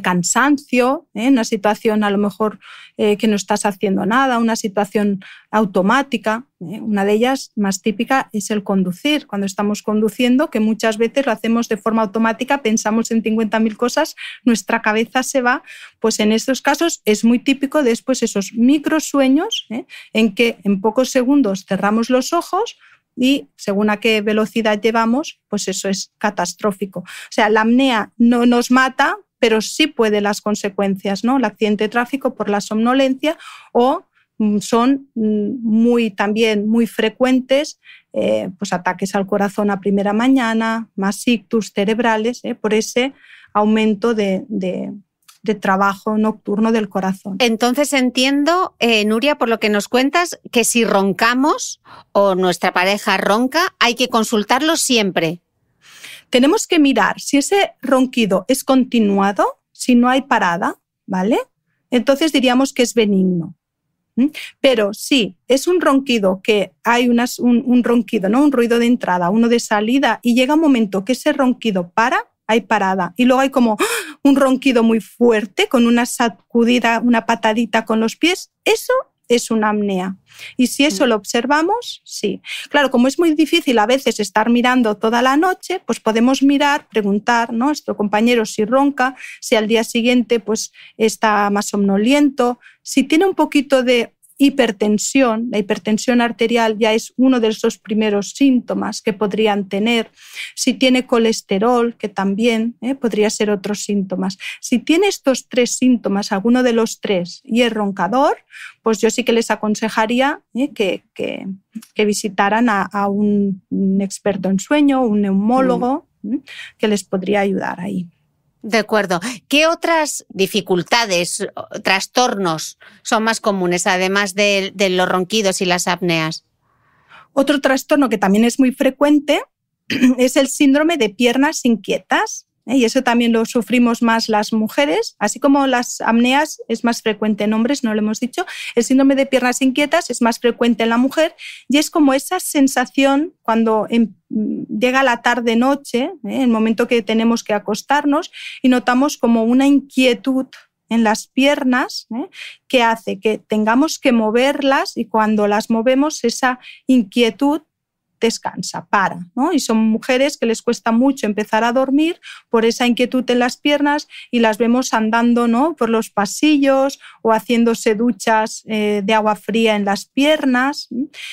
cansancio, una situación a lo mejor que no estás haciendo nada, una situación automática. Una de ellas más típica es el conducir. Cuando estamos conduciendo, que muchas veces lo hacemos de forma automática, pensamos en 50.000 cosas, nuestra cabeza se va, pues en estos casos es muy típico después esos microsueños en que en pocos segundos cerramos los ojos y según a qué velocidad llevamos, pues eso es catastrófico. O sea, la apnea no nos mata, pero sí puede las consecuencias, ¿no? El accidente de tráfico por la somnolencia, o son también muy frecuentes pues ataques al corazón a primera mañana, más ictus cerebrales, por ese aumento de trabajo nocturno del corazón.
Entonces entiendo, Nuria, por lo que nos cuentas, que si roncamos o nuestra pareja ronca, hay que consultarlo siempre.
Tenemos que mirar si ese ronquido es continuado, si no hay parada, ¿vale? Entonces diríamos que es benigno. Pero si es un ronquido que hay un ronquido, ¿no? Un ruido de entrada, uno de salida, y llega un momento que ese ronquido hay parada, y luego hay como un ronquido muy fuerte con una sacudida, una patadita con los pies, eso es una apnea. Y si eso lo observamos, sí. Claro, como es muy difícil a veces estar mirando toda la noche, pues podemos mirar, preguntar, ¿no?, a nuestro compañero si ronca, si al día siguiente pues está más somnoliento, si tiene un poquito de hipertensión. La hipertensión arterial ya es uno de esos primeros síntomas que podrían tener. Si tiene colesterol, que también podría ser otros síntomas. Si tiene estos 3 síntomas, alguno de los 3, y es roncador, pues yo sí que les aconsejaría que visitaran a un experto en sueño, un neumólogo, que les podría ayudar ahí.
De acuerdo. ¿Qué otras dificultades, trastornos son más comunes, además de los ronquidos y las apneas?
Otro trastorno que también es muy frecuente es el síndrome de piernas inquietas. Y eso también lo sufrimos más las mujeres, así como las apneas es más frecuente en hombres, no lo hemos dicho. El síndrome de piernas inquietas es más frecuente en la mujer y es como esa sensación cuando llega la tarde-noche, el momento que tenemos que acostarnos, y notamos como una inquietud en las piernas que hace que tengamos que moverlas, y cuando las movemos esa inquietud descansa, para, ¿no? Y son mujeres que les cuesta mucho empezar a dormir por esa inquietud en las piernas, y las vemos andando, ¿no?, por los pasillos o haciéndose duchas de agua fría en las piernas.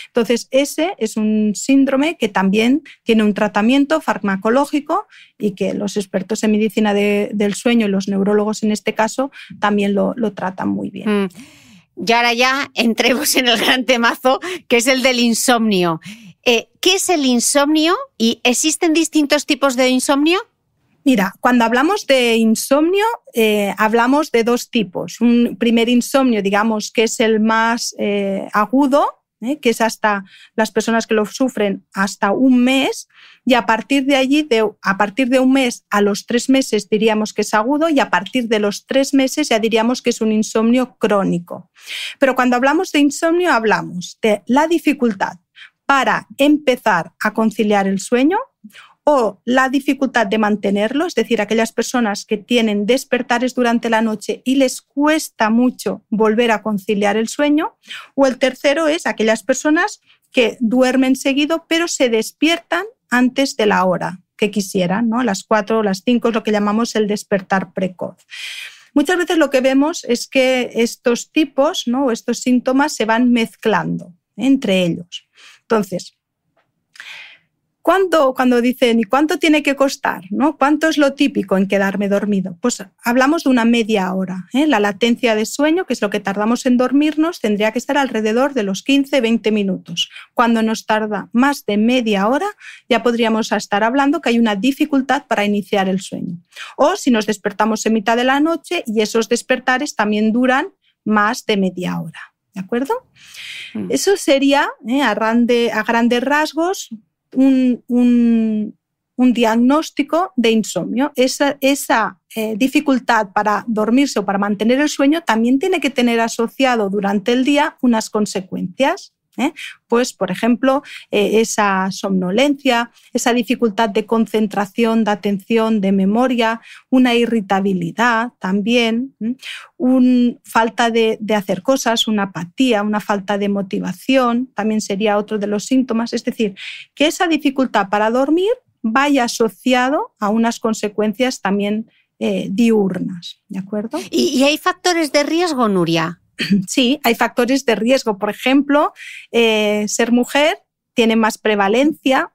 Entonces ese es un síndrome que también tiene un tratamiento farmacológico y que los expertos en medicina del sueño y los neurólogos en este caso también lo tratan muy bien.
Y ahora ya entremos en el gran temazo, que es el del insomnio. ¿Qué es el insomnio y existen distintos tipos de insomnio?
Mira, cuando hablamos de insomnio, hablamos de 2 tipos. Un primer insomnio, digamos, que es el más agudo, que es hasta las personas que lo sufren hasta un mes, y a partir de allí, a partir de un mes a los 3 meses diríamos que es agudo, y a partir de los 3 meses ya diríamos que es un insomnio crónico. Pero cuando hablamos de insomnio hablamos de la dificultad para empezar a conciliar el sueño o la dificultad de mantenerlo, es decir, aquellas personas que tienen despertares durante la noche y les cuesta mucho volver a conciliar el sueño, o el tercero es aquellas personas que duermen seguido pero se despiertan antes de la hora que quisieran, ¿no? Las 4 o las 5 es lo que llamamos el despertar precoz. Muchas veces lo que vemos es que estos tipos, ¿no?, o estos síntomas se van mezclando entre ellos. Entonces, cuando dicen ¿y cuánto tiene que costar?, ¿no? ¿Cuánto es lo típico en quedarme dormido? Pues hablamos de una media hora. La latencia de sueño, que es lo que tardamos en dormirnos, tendría que estar alrededor de los 15-20 minutos. Cuando nos tarda más de media hora, ya podríamos estar hablando que hay una dificultad para iniciar el sueño. O si nos despertamos en mitad de la noche y esos despertares también duran más de media hora. ¿De acuerdo? Eso sería, a grandes rasgos, un un diagnóstico de insomnio. Esa dificultad para dormirse o para mantener el sueño también tiene que tener asociado durante el día unas consecuencias. Pues, por ejemplo, esa somnolencia, esa dificultad de concentración, de atención, de memoria, una irritabilidad también, una falta de hacer cosas, una apatía, una falta de motivación, también sería otro de los síntomas. Es decir, que esa dificultad para dormir vaya asociado a unas consecuencias también diurnas, ¿de acuerdo?
¿Y hay factores de riesgo, Nuria?
Sí, hay factores de riesgo. Por ejemplo, ser mujer tiene más prevalencia,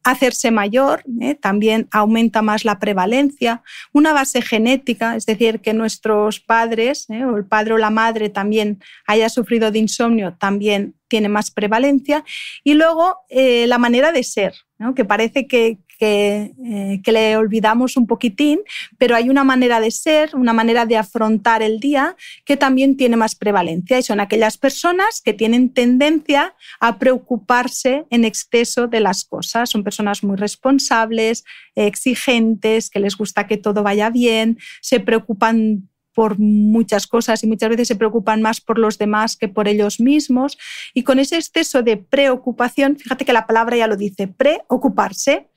hacerse mayor también aumenta más la prevalencia, una base genética, es decir, que nuestros padres o el padre o la madre también haya sufrido de insomnio también tiene más prevalencia, y luego la manera de ser, ¿no? Que parece que le olvidamos un poquitín, pero hay una manera de ser, una manera de afrontar el día que también tiene más prevalencia, y son aquellas personas que tienen tendencia a preocuparse en exceso de las cosas. Son personas muy responsables, exigentes, que les gusta que todo vaya bien, se preocupan por muchas cosas y muchas veces se preocupan más por los demás que por ellos mismos, y con ese exceso de preocupación, fíjate que la palabra ya lo dice, preocuparse,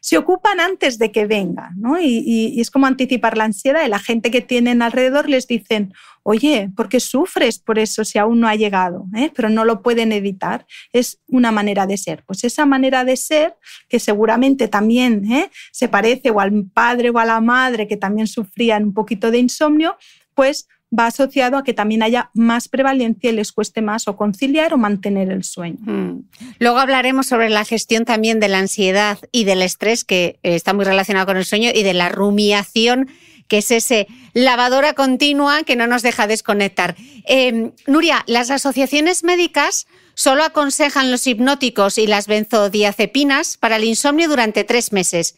se ocupan antes de que venga, ¿no? Y es como anticipar la ansiedad, y la gente que tienen alrededor les dicen, oye, ¿por qué sufres por eso si aún no ha llegado? Pero no lo pueden evitar. Es una manera de ser. Pues esa manera de ser, que seguramente también se parece o al padre o a la madre que también sufrían un poquito de insomnio, pues va asociado a que también haya más prevalencia y les cueste más o conciliar o mantener el sueño.
Luego hablaremos sobre la gestión también de la ansiedad y del estrés, que está muy relacionado con el sueño, y de la rumiación, que es ese lavadora continua que no nos deja desconectar. Nuria, las asociaciones médicas solo aconsejan los hipnóticos y las benzodiazepinas para el insomnio durante 3 meses.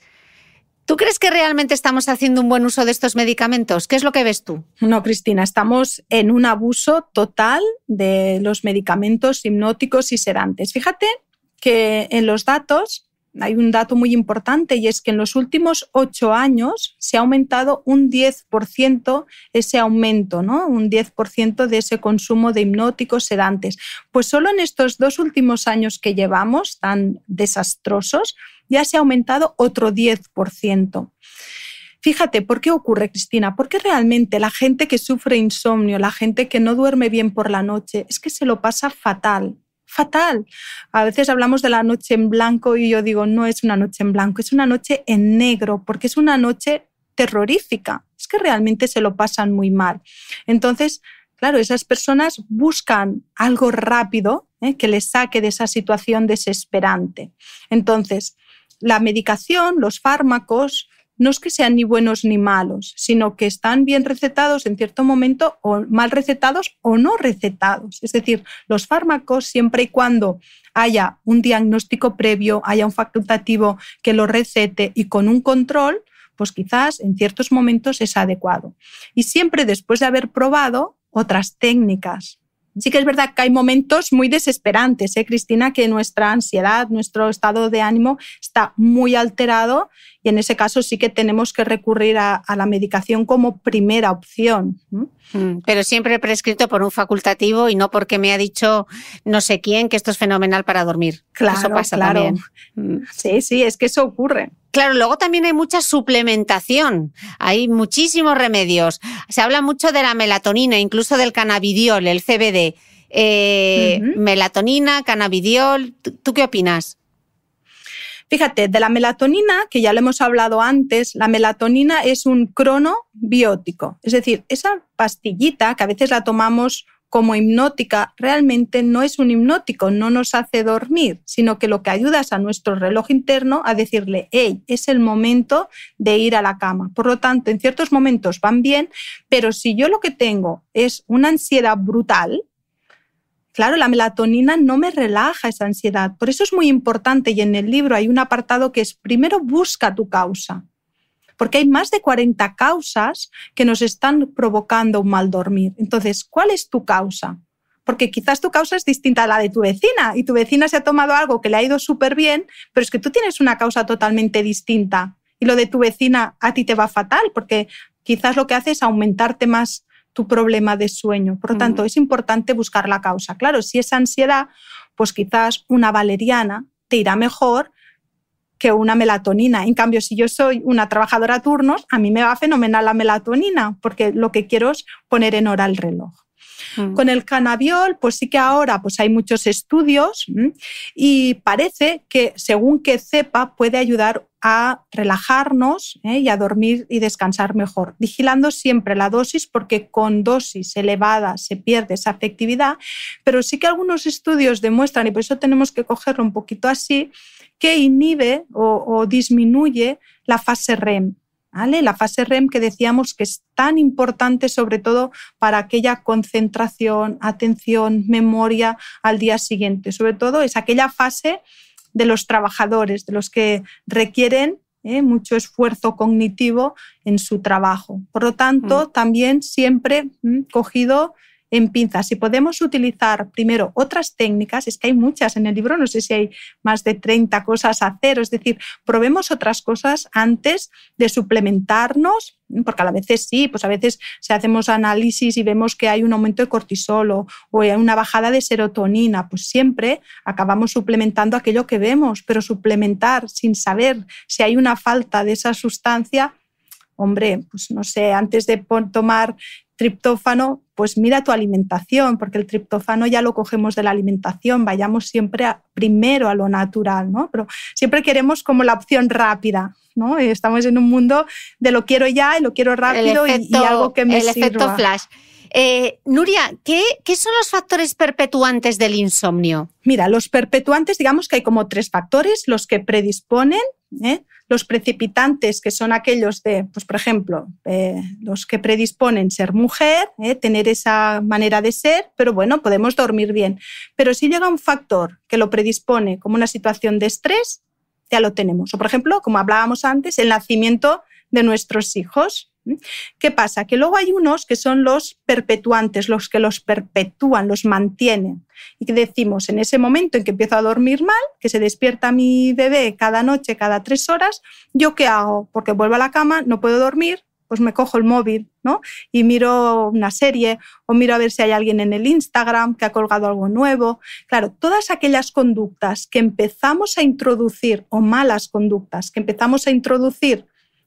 ¿Tú crees que realmente estamos haciendo un buen uso de estos medicamentos? ¿Qué es lo que ves tú?
No, Cristina, estamos en un abuso total de los medicamentos hipnóticos y sedantes. Fíjate que en los datos hay un dato muy importante, y es que en los últimos 8 años se ha aumentado un 10% ese aumento, ¿no? Un 10% de ese consumo de hipnóticos sedantes. Pues solo en estos 2 últimos años que llevamos, tan desastrosos, ya se ha aumentado otro 10%. Fíjate, ¿por qué ocurre, Cristina? Porque realmente la gente que sufre insomnio, la gente que no duerme bien por la noche, es que se lo pasa fatal. Fatal. A veces hablamos de la noche en blanco y yo digo, no es una noche en blanco, es una noche en negro, porque es una noche terrorífica. Es que realmente se lo pasan muy mal. Entonces, claro, esas personas buscan algo rápido que les saque de esa situación desesperante. Entonces, la medicación, los fármacos, no es que sean ni buenos ni malos, sino que están bien recetados en cierto momento, o mal recetados o no recetados. Es decir, los fármacos, siempre y cuando haya un diagnóstico previo, haya un facultativo que lo recete y con un control, pues quizás en ciertos momentos es adecuado. Y siempre después de haber probado otras técnicas. Sí que es verdad que hay momentos muy desesperantes, Cristina, que nuestra ansiedad, nuestro estado de ánimo está muy alterado, y en ese caso sí que tenemos que recurrir a la medicación como primera opción.
Pero siempre prescrito por un facultativo y no porque me ha dicho no sé quién que esto es fenomenal para dormir.
Claro,
eso pasa
claro.
También.
Sí, es que eso ocurre.
Claro, luego también hay mucha suplementación, hay muchísimos remedios. Se habla mucho de la melatonina, incluso del cannabidiol, el CBD. Melatonina, cannabidiol, ¿tú qué opinas?
Fíjate, de la melatonina, que ya lo hemos hablado antes, la melatonina es un cronobiótico. Es decir, esa pastillita que a veces la tomamos como hipnótica, realmente no es un hipnótico, no nos hace dormir, sino que lo que ayuda es a nuestro reloj interno a decirle, hey, es el momento de ir a la cama. Por lo tanto, en ciertos momentos van bien, pero si yo lo que tengo es una ansiedad brutal, claro, la melatonina no me relaja esa ansiedad. Por eso es muy importante, y en el libro hay un apartado que es, primero busca tu causa, porque hay más de 40 causas que nos están provocando un mal dormir. Entonces, ¿cuál es tu causa? porque quizás tu causa es distinta a la de tu vecina y tu vecina se ha tomado algo que le ha ido súper bien, pero es que tú tienes una causa totalmente distinta y lo de tu vecina a ti te va fatal porque quizás lo que hace es aumentarte más tu problema de sueño. Por lo tanto, es importante buscar la causa. Claro, si es ansiedad, pues quizás una valeriana te irá mejor que una melatonina. En cambio, si yo soy una trabajadora a turnos, a mí me va fenomenal la melatonina porque lo que quiero es poner en hora el reloj. Con el cannabiol, pues sí que ahora pues hay muchos estudios y parece que según qué cepa puede ayudar a relajarnos y a dormir y descansar mejor, vigilando siempre la dosis porque con dosis elevada se pierde esa efectividad, pero sí que algunos estudios demuestran, y por eso tenemos que cogerlo un poquito así, que inhibe o disminuye la fase REM. ¿Vale? La fase REM que decíamos que es tan importante sobre todo para aquella concentración, atención, memoria al día siguiente. Sobre todo es aquella fase de los trabajadores, de los que requieren mucho esfuerzo cognitivo en su trabajo. Por lo tanto, también siempre cogido en pinzas. Si podemos utilizar primero otras técnicas, es que hay muchas en el libro, no sé si hay más de 30 cosas a hacer, es decir, probemos otras cosas antes de suplementarnos, porque a veces sí, pues a veces si hacemos análisis y vemos que hay un aumento de cortisol o hay una bajada de serotonina, pues siempre acabamos suplementando aquello que vemos, pero suplementar sin saber si hay una falta de esa sustancia, hombre, pues no sé, antes de tomar triptófano, pues mira tu alimentación, porque el triptófano ya lo cogemos de la alimentación, vayamos siempre primero a lo natural, ¿no? Pero siempre queremos como la opción rápida, ¿no? Estamos en un mundo de lo quiero ya y lo quiero rápido y algo que me sirva.
El efecto flash. Nuria, ¿qué son los factores perpetuantes del insomnio?
Mira, los perpetuantes, digamos que hay como 3 factores, los que predisponen, los precipitantes, que son aquellos de, pues por ejemplo, los que predisponen ser mujer, tener esa manera de ser, pero bueno, podemos dormir bien. Pero si llega un factor que lo predispone como una situación de estrés, ya lo tenemos. O por ejemplo, como hablábamos antes, el nacimiento de nuestros hijos. ¿Qué pasa? Que luego hay unos que son los perpetuantes, los que los perpetúan, los mantienen. Y que decimos, en ese momento en que empiezo a dormir mal, que se despierta mi bebé cada noche, cada 3 horas, ¿yo qué hago? Porque vuelvo a la cama, no puedo dormir, pues me cojo el móvil, ¿no? Y miro una serie o miro a ver si hay alguien en el Instagram que ha colgado algo nuevo. Claro, todas aquellas conductas que empezamos a introducir, o malas conductas que empezamos a introducir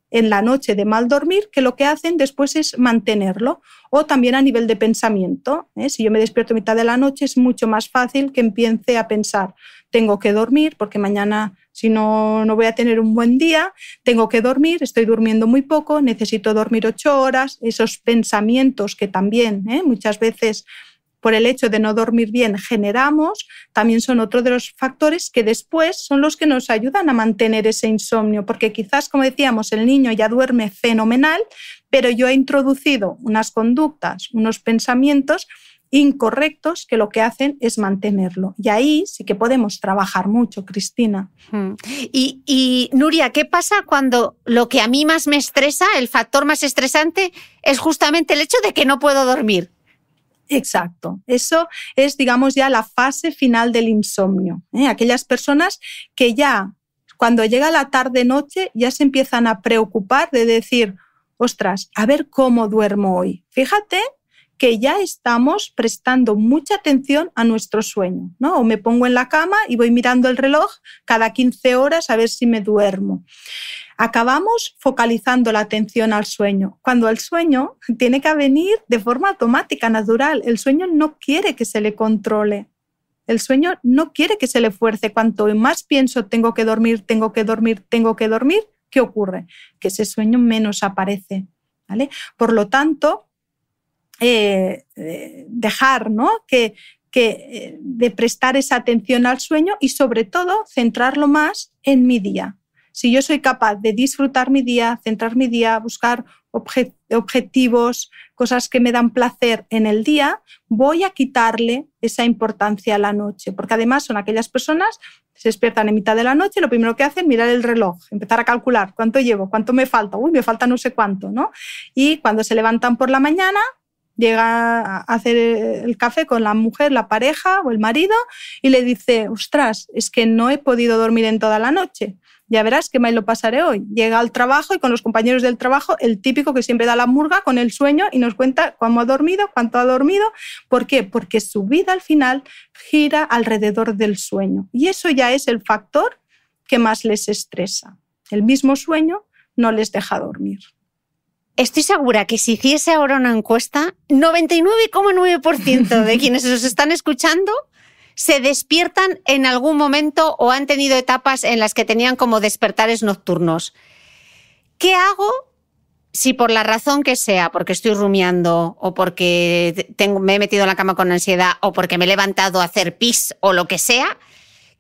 en la noche de mal dormir, que lo que hacen después es mantenerlo. O también a nivel de pensamiento. Si yo me despierto a mitad de la noche, es mucho más fácil que empiece a pensar, tengo que dormir porque mañana si no voy a tener un buen día, tengo que dormir, estoy durmiendo muy poco, necesito dormir 8 horas. Esos pensamientos que también muchas veces por el hecho de no dormir bien generamos, también son otro de los factores que después son los que nos ayudan a mantener ese insomnio, porque quizás, como decíamos, el niño ya duerme fenomenal, pero yo he introducido unas conductas, unos pensamientos incorrectos que lo que hacen es mantenerlo. Y ahí sí que podemos trabajar mucho, Cristina.
Y Nuria, ¿qué pasa cuando lo que a mí más me estresa, el factor más estresante, es justamente el hecho de que no puedo dormir?
Exacto. Eso es, digamos, ya la fase final del insomnio. Aquellas personas que ya, cuando llega la tarde-noche, ya se empiezan a preocupar de decir, ostras, a ver cómo duermo hoy. Fíjate que ya estamos prestando mucha atención a nuestro sueño, ¿no? O me pongo en la cama y voy mirando el reloj cada 15 horas a ver si me duermo. Acabamos focalizando la atención al sueño, cuando el sueño tiene que venir de forma automática, natural. El sueño no quiere que se le controle. El sueño no quiere que se le fuerce. Cuanto más pienso, tengo que dormir, tengo que dormir, tengo que dormir, ¿qué ocurre? Que ese sueño menos aparece, ¿vale? Por lo tanto, dejar, ¿no? de prestar esa atención al sueño y sobre todo centrarlo más en mi día. Si yo soy capaz de disfrutar mi día, centrar mi día, buscar objetivos, cosas que me dan placer en el día, voy a quitarle esa importancia a la noche, porque además son aquellas personas que se despiertan en mitad de la noche y lo primero que hacen es mirar el reloj, empezar a calcular cuánto llevo, cuánto me falta, me falta no sé cuánto, ¿no? Y cuando se levantan por la mañana, llega a hacer el café con la mujer, la pareja o el marido y le dice, ostras, es que no he podido dormir en toda la noche. Ya verás qué mal lo pasaré hoy. Llega al trabajo y con los compañeros del trabajo, el típico que siempre da la murga con el sueño y nos cuenta cómo ha dormido, cuánto ha dormido. ¿Por qué? Porque su vida al final gira alrededor del sueño. Y eso ya es el factor que más les estresa. El mismo sueño no les deja dormir.
Estoy segura que si hiciese ahora una encuesta, 99,9% de quienes nos están escuchando se despiertan en algún momento o han tenido etapas en las que tenían como despertares nocturnos. ¿Qué hago si por la razón que sea, porque estoy rumiando o porque me he metido en la cama con ansiedad o porque me he levantado a hacer pis o lo que sea?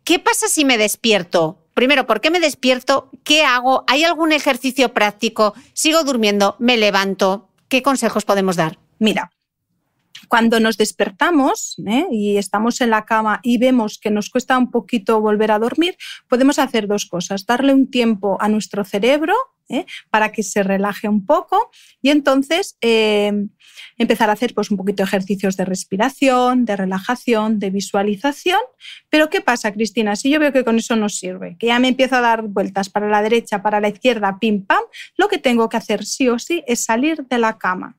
¿Qué pasa si me despierto? Primero, ¿por qué me despierto? ¿Qué hago? ¿Hay algún ejercicio práctico? ¿Sigo durmiendo? ¿Me levanto? ¿Qué consejos podemos dar?
Mira, cuando nos despertamos y estamos en la cama y vemos que nos cuesta un poquito volver a dormir, podemos hacer dos cosas. Darle un tiempo a nuestro cerebro para que se relaje un poco y entonces empezar a hacer pues, un poquito de ejercicios de respiración, de relajación, de visualización. Pero ¿qué pasa, Cristina? Si yo veo que con eso no sirve, que ya me empiezo a dar vueltas para la derecha, para la izquierda, pim, pam, lo que tengo que hacer sí o sí es salir de la cama,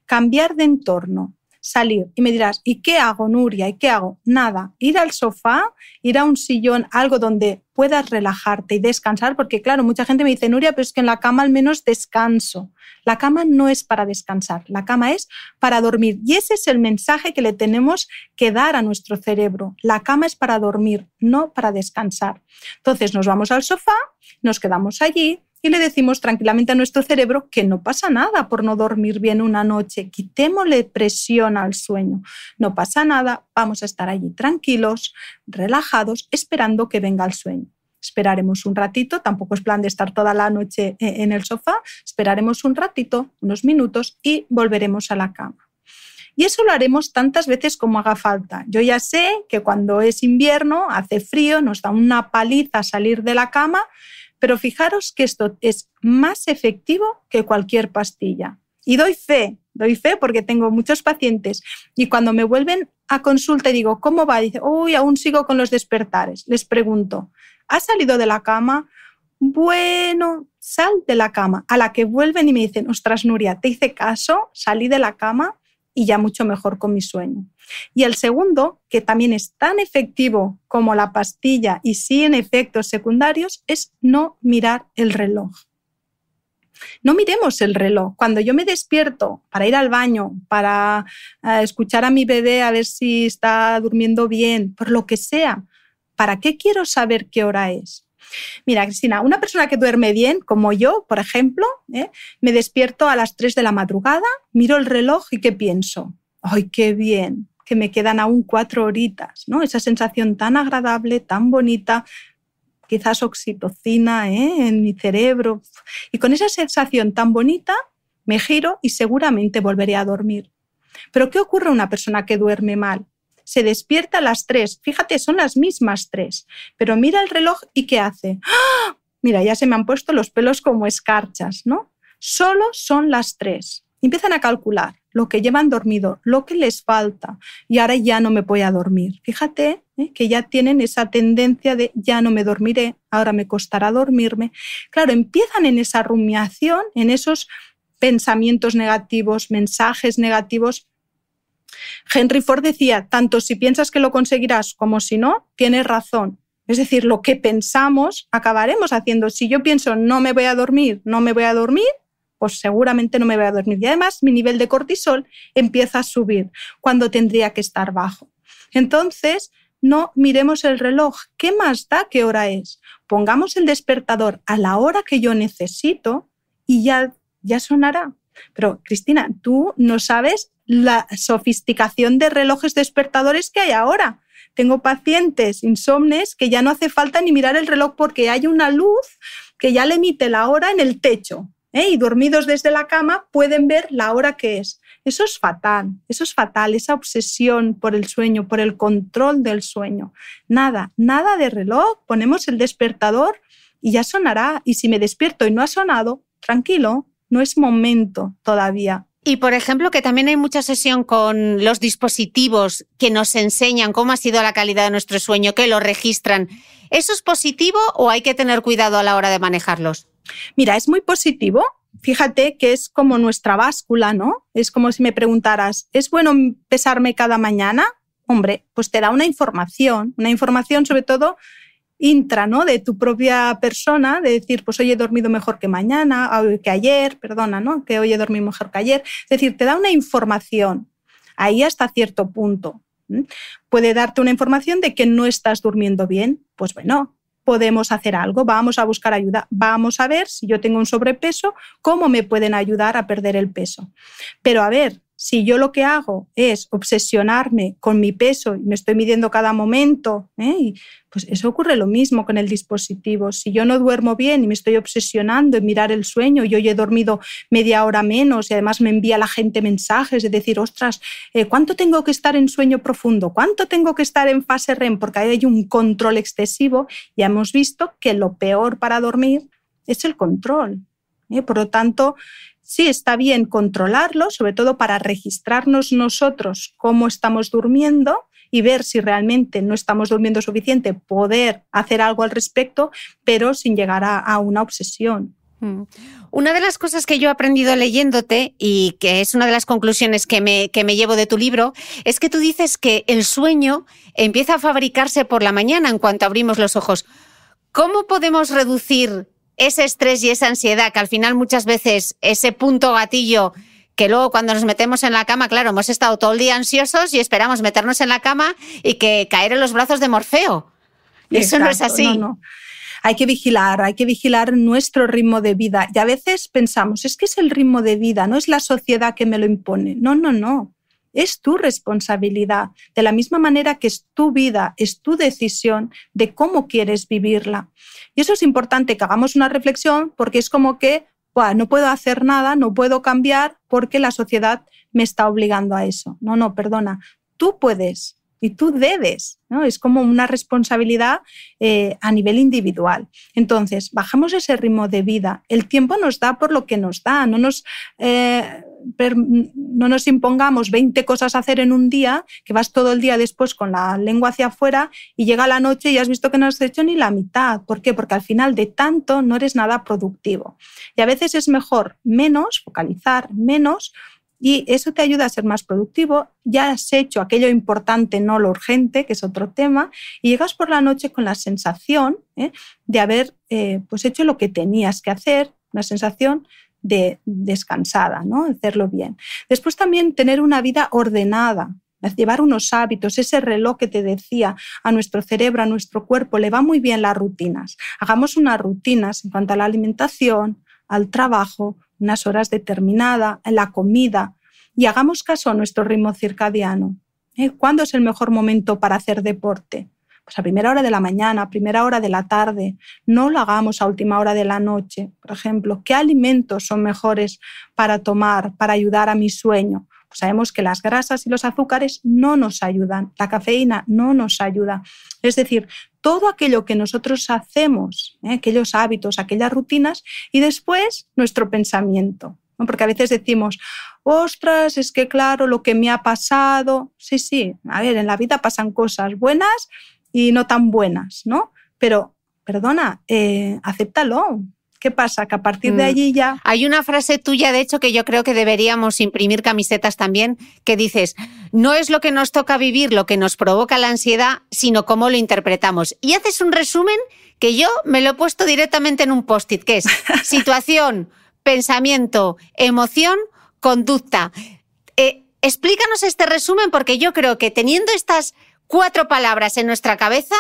cambiar de entorno, salir. Y me dirás, ¿y qué hago, Nuria? ¿Y qué hago? Nada. Ir al sofá, ir a un sillón, algo donde puedas relajarte y descansar, porque claro, mucha gente me dice, Nuria, pero es que en la cama al menos descanso. La cama no es para descansar, la cama es para dormir. Y ese es el mensaje que le tenemos que dar a nuestro cerebro. La cama es para dormir, no para descansar. Entonces nos vamos al sofá, nos quedamos allí, y le decimos tranquilamente a nuestro cerebro que no pasa nada por no dormir bien una noche. Quitémosle presión al sueño. No pasa nada, vamos a estar allí tranquilos, relajados, esperando que venga el sueño. Esperaremos un ratito, tampoco es plan de estar toda la noche en el sofá, esperaremos un ratito, unos minutos y volveremos a la cama. Y eso lo haremos tantas veces como haga falta. Yo ya sé que cuando es invierno, hace frío, nos da una paliza salir de la cama, pero fijaros que esto es más efectivo que cualquier pastilla. Y doy fe porque tengo muchos pacientes y cuando me vuelven a consulta y digo, ¿cómo va? Dice, uy, aún sigo con los despertares. Les pregunto, ¿has salido de la cama? Bueno, sal de la cama. A la que vuelven y me dicen, ostras, Nuria, te hice caso, salí de la cama y ya mucho mejor con mi sueño. Y el segundo, que también es tan efectivo como la pastilla y sin efectos secundarios, es no mirar el reloj. No miremos el reloj. Cuando yo me despierto para ir al baño, para escuchar a mi bebé a ver si está durmiendo bien, por lo que sea, ¿para qué quiero saber qué hora es? Mira, Cristina, una persona que duerme bien, como yo, por ejemplo, me despierto a las 3 de la madrugada, miro el reloj y ¿qué pienso? ¡Ay, qué bien! Que me quedan aún 4 horitas, ¿no? Esa sensación tan agradable, tan bonita, quizás oxitocina en mi cerebro. Y con esa sensación tan bonita me giro y seguramente volveré a dormir. Pero ¿qué ocurre a una persona que duerme mal? Se despierta a las 3, fíjate, son las mismas 3, pero mira el reloj y ¿qué hace? ¡Ah! Mira, ya se me han puesto los pelos como escarchas, ¿no? Solo son las 3. Empiezan a calcular lo que llevan dormido, lo que les falta y ahora ya no me voy a dormir. Fíjate que ya tienen esa tendencia de ya no me dormiré, ahora me costará dormirme. Claro, empiezan en esa rumiación, en esos pensamientos negativos, mensajes negativos. Henry Ford decía, tanto si piensas que lo conseguirás como si no, tienes razón. Es decir, lo que pensamos acabaremos haciendo. Si yo pienso no me voy a dormir, pues seguramente no me voy a dormir. Y además mi nivel de cortisol empieza a subir cuando tendría que estar bajo. Entonces, no miremos el reloj. ¿Qué más da qué hora es? Pongamos el despertador a la hora que yo necesito y ya sonará. Pero, Cristina, tú no sabes la sofisticación de relojes despertadores que hay ahora. Tengo pacientes insomnes que ya no hace falta ni mirar el reloj porque hay una luz que ya le emite la hora en el techo. Y dormidos desde la cama pueden ver la hora que es. Eso es fatal, esa obsesión por el sueño, por el control del sueño. Nada de reloj, ponemos el despertador y ya sonará. Y si me despierto y no ha sonado, tranquilo, no es momento todavía.
Y, por ejemplo, que también hay mucha sesión con los dispositivos que nos enseñan cómo ha sido la calidad de nuestro sueño, que lo registran. ¿Eso es positivo o hay que tener cuidado a la hora de manejarlos?
Mira, es muy positivo. Fíjate que es como nuestra báscula, ¿no? Es como si me preguntaras, ¿es bueno pesarme cada mañana? Hombre, pues te da una información sobre todo intra, ¿no? De tu propia persona, de decir, pues hoy he dormido mejor que ayer, ¿no? Que hoy he dormido mejor que ayer. Es decir, te da una información, ahí hasta cierto punto. Puede darte una información de que no estás durmiendo bien. Pues bueno, podemos hacer algo, vamos a buscar ayuda, vamos a ver si yo tengo un sobrepeso, cómo me pueden ayudar a perder el peso. Pero a ver, si yo lo que hago es obsesionarme con mi peso y me estoy midiendo cada momento, pues eso ocurre lo mismo con el dispositivo. Si yo no duermo bien y me estoy obsesionando en mirar el sueño y hoy he dormido media hora menos y además me envía la gente mensajes de decir, ostras, ¿cuánto tengo que estar en sueño profundo? ¿Cuánto tengo que estar en fase REM? Porque ahí hay un control excesivo. Ya hemos visto que lo peor para dormir es el control. Por lo tanto, sí, está bien controlarlo, sobre todo para registrarnos nosotros cómo estamos durmiendo y ver si realmente no estamos durmiendo suficiente, poder hacer algo al respecto, pero sin llegar a una obsesión.
Una de las cosas que yo he aprendido leyéndote y que es una de las conclusiones que me llevo de tu libro es que tú dices que el sueño empieza a fabricarse por la mañana en cuanto abrimos los ojos. ¿Cómo podemos reducir ese estrés y esa ansiedad, que al final muchas veces ese punto gatillo que luego cuando nos metemos en la cama, claro, hemos estado todo el día ansiosos y esperamos meternos en la cama y que caer en los brazos de Morfeo? Eso exacto, no es así.
No. Hay que vigilar nuestro ritmo de vida. Y a veces pensamos, es que es el ritmo de vida, no es la sociedad que me lo impone. No. Es tu responsabilidad. De la misma manera que es tu vida, es tu decisión de cómo quieres vivirla. Y eso es importante que hagamos una reflexión porque es como que no puedo hacer nada, no puedo cambiar porque la sociedad me está obligando a eso. No, perdona. Tú puedes y tú debes, ¿no? Es como una responsabilidad a nivel individual. Entonces, bajamos ese ritmo de vida. El tiempo nos da por lo que nos da. No nos impongamos 20 cosas a hacer en un día, que vas todo el día después con la lengua hacia afuera y llega la noche y has visto que no has hecho ni la mitad. ¿Por qué? Porque al final de tanto no eres nada productivo. Y a veces es mejor focalizar menos, y eso te ayuda a ser más productivo. Ya has hecho aquello importante, no lo urgente, que es otro tema, y llegas por la noche con la sensación de haber hecho lo que tenías que hacer, una sensación de descansada, ¿no? Hacerlo bien. Después también tener una vida ordenada, llevar unos hábitos, ese reloj que te decía, a nuestro cerebro, a nuestro cuerpo, le va muy bien las rutinas. Hagamos unas rutinas en cuanto a la alimentación, al trabajo, unas horas determinadas, en la comida, y hagamos caso a nuestro ritmo circadiano. ¿Cuándo es el mejor momento para hacer deporte? Pues a primera hora de la mañana, a primera hora de la tarde. No lo hagamos a última hora de la noche. Por ejemplo, ¿qué alimentos son mejores para tomar, para ayudar a mi sueño? Pues sabemos que las grasas y los azúcares no nos ayudan, la cafeína no nos ayuda. Es decir, todo aquello que nosotros hacemos, aquellos hábitos, aquellas rutinas, y después nuestro pensamiento, ¿no? Porque a veces decimos, ostras, es que claro, lo que me ha pasado. Sí, a ver, en la vida pasan cosas buenas y no tan buenas, ¿no? Pero, perdona, acéptalo. ¿Qué pasa? Que a partir de allí ya...
Hay una frase tuya, de hecho, que yo creo que deberíamos imprimir camisetas también, que dices, no es lo que nos toca vivir lo que nos provoca la ansiedad, sino cómo lo interpretamos. Y haces un resumen que yo me lo he puesto directamente en un post-it, que es situación, pensamiento, emoción, conducta. Explícanos este resumen, porque yo creo que teniendo estas 4 palabras en nuestra cabeza,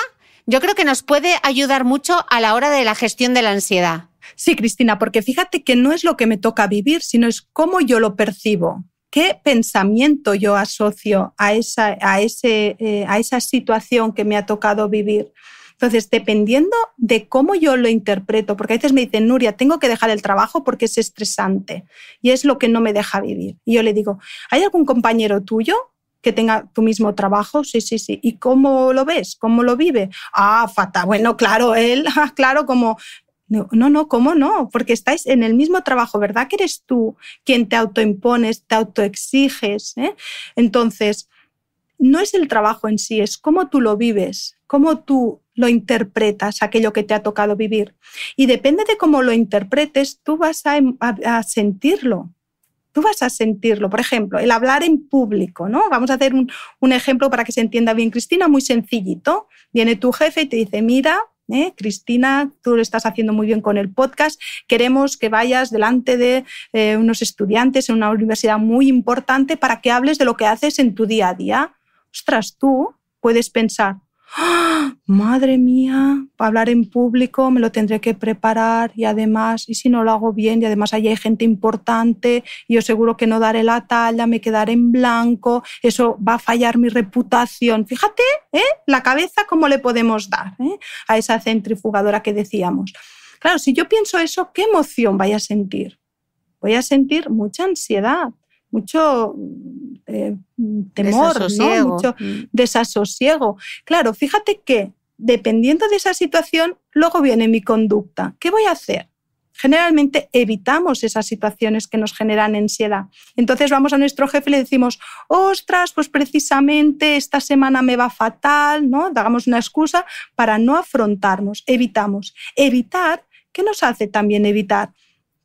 yo creo que nos puede ayudar mucho a la hora de la gestión de la ansiedad.
Sí, Cristina, porque fíjate que no es lo que me toca vivir, sino es cómo yo lo percibo. ¿Qué pensamiento yo asocio a esa situación que me ha tocado vivir? Entonces, dependiendo de cómo yo lo interpreto, porque a veces me dicen, Nuria, tengo que dejar el trabajo porque es estresante y es lo que no me deja vivir. Y yo le digo, ¿hay algún compañero tuyo que tenga tu mismo trabajo? Sí. ¿Y cómo lo ves? ¿Cómo lo vive? Fatal. Bueno, claro, él, claro, como... No, ¿cómo no? Porque estáis en el mismo trabajo, ¿verdad? Que eres tú quien te autoimpones, te autoexiges, ¿eh? Entonces, no es el trabajo en sí, es cómo tú lo vives, cómo tú lo interpretas, aquello que te ha tocado vivir. Y depende de cómo lo interpretes, tú vas a sentirlo. Tú vas a sentirlo. Por ejemplo, el hablar en público, ¿no? Vamos a hacer un ejemplo para que se entienda bien, Cristina, muy sencillito. Viene tu jefe y te dice, mira, Cristina, tú lo estás haciendo muy bien con el podcast, queremos que vayas delante de unos estudiantes en una universidad muy importante para que hables de lo que haces en tu día a día. Ostras, tú puedes pensar, ¡oh, madre mía! Para hablar en público me lo tendré que preparar y además, ¿y si no lo hago bien? Y además allí hay gente importante y yo seguro que no daré la talla, me quedaré en blanco, eso va a fallar mi reputación. Fíjate, la cabeza cómo le podemos dar a esa centrifugadora que decíamos. Claro, si yo pienso eso, ¿qué emoción voy a sentir? Voy a sentir mucha ansiedad, mucho temor,
desasosiego.
¿no? Mucho desasosiego. Claro, fíjate que dependiendo de esa situación, luego viene mi conducta. ¿Qué voy a hacer? Generalmente evitamos esas situaciones que nos generan ansiedad. Entonces vamos a nuestro jefe y le decimos, ostras, pues precisamente esta semana me va fatal, ¿no? Damos una excusa para no afrontarnos. Evitamos. Evitar, ¿qué nos hace también evitar?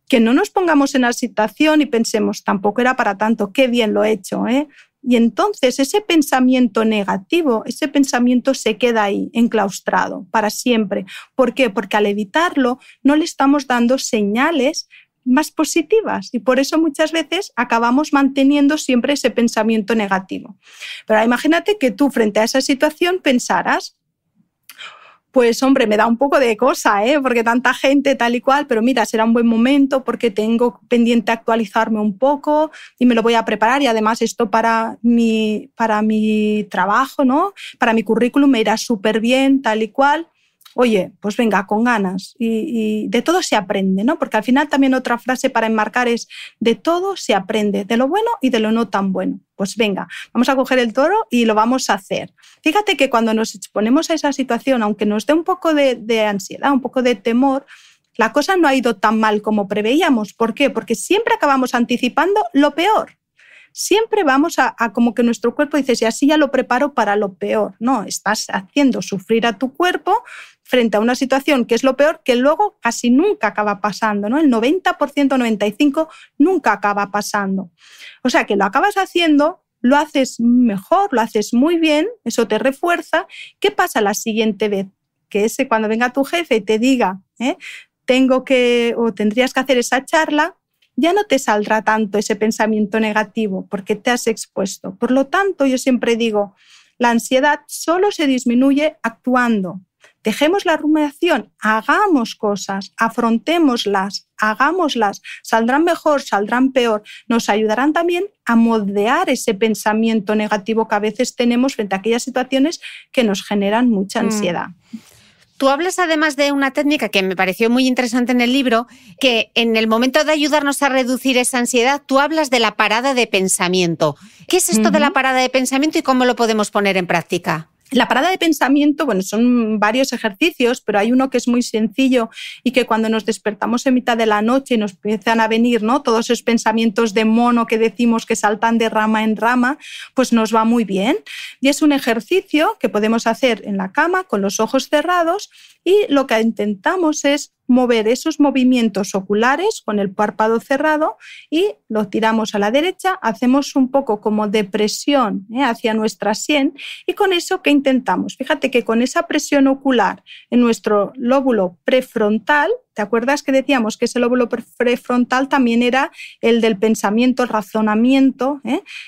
Que no nos pongamos en la situación y pensemos, tampoco era para tanto, qué bien lo he hecho, ¿eh? Y entonces ese pensamiento negativo, ese pensamiento se queda ahí, enclaustrado, para siempre. ¿Por qué? Porque al evitarlo no le estamos dando señales más positivas y por eso muchas veces acabamos manteniendo siempre ese pensamiento negativo. Pero imagínate que tú frente a esa situación pensaras, pues hombre, me da un poco de cosa, porque tanta gente tal y cual, pero mira, será un buen momento porque tengo pendiente actualizarme un poco y me lo voy a preparar y además esto para mi trabajo, ¿no? Para mi currículum me irá súper bien, tal y cual. Oye, pues venga, con ganas. Y de todo se aprende, ¿no? Porque al final también otra frase para enmarcar es de todo se aprende, de lo bueno y de lo no tan bueno. Pues venga, vamos a coger el toro y lo vamos a hacer. Fíjate que cuando nos exponemos a esa situación, aunque nos dé un poco de ansiedad, un poco de temor, la cosa no ha ido tan mal como preveíamos. ¿Por qué? Porque siempre acabamos anticipando lo peor. Siempre vamos a como que nuestro cuerpo dice, si así ya lo preparo para lo peor. No, estás haciendo sufrir a tu cuerpo frente a una situación que es lo peor, que luego casi nunca acaba pasando, ¿no? El 90%, 95% nunca acaba pasando. O sea, que lo acabas haciendo, lo haces mejor, lo haces muy bien, eso te refuerza. ¿Qué pasa la siguiente vez? Que cuando venga tu jefe y te diga, tendrías que hacer esa charla, ya no te saldrá tanto ese pensamiento negativo porque te has expuesto. Por lo tanto, yo siempre digo, la ansiedad solo se disminuye actuando. Dejemos la rumiación, hagamos cosas, afrontémoslas, hagámoslas, saldrán mejor, saldrán peor, nos ayudarán también a moldear ese pensamiento negativo que a veces tenemos frente a aquellas situaciones que nos generan mucha ansiedad.
Tú hablas además de una técnica que me pareció muy interesante en el libro, que en el momento de ayudarnos a reducir esa ansiedad, tú hablas de la parada de pensamiento. ¿Qué es esto de la parada de pensamiento y cómo lo podemos poner en práctica?
La parada de pensamiento, bueno, son varios ejercicios, pero hay uno que es muy sencillo y que cuando nos despertamos en mitad de la noche y nos empiezan a venir, ¿no?, todos esos pensamientos de mono que decimos que saltan de rama en rama, pues nos va muy bien. Y es un ejercicio que podemos hacer en la cama con los ojos cerrados y lo que intentamos es mover esos movimientos oculares con el párpado cerrado y lo tiramos a la derecha, hacemos un poco como de presión hacia nuestra sien y con eso, ¿qué intentamos? Fíjate que con esa presión ocular en nuestro lóbulo prefrontal, ¿te acuerdas que decíamos que ese lóbulo prefrontal también era el del pensamiento, el razonamiento?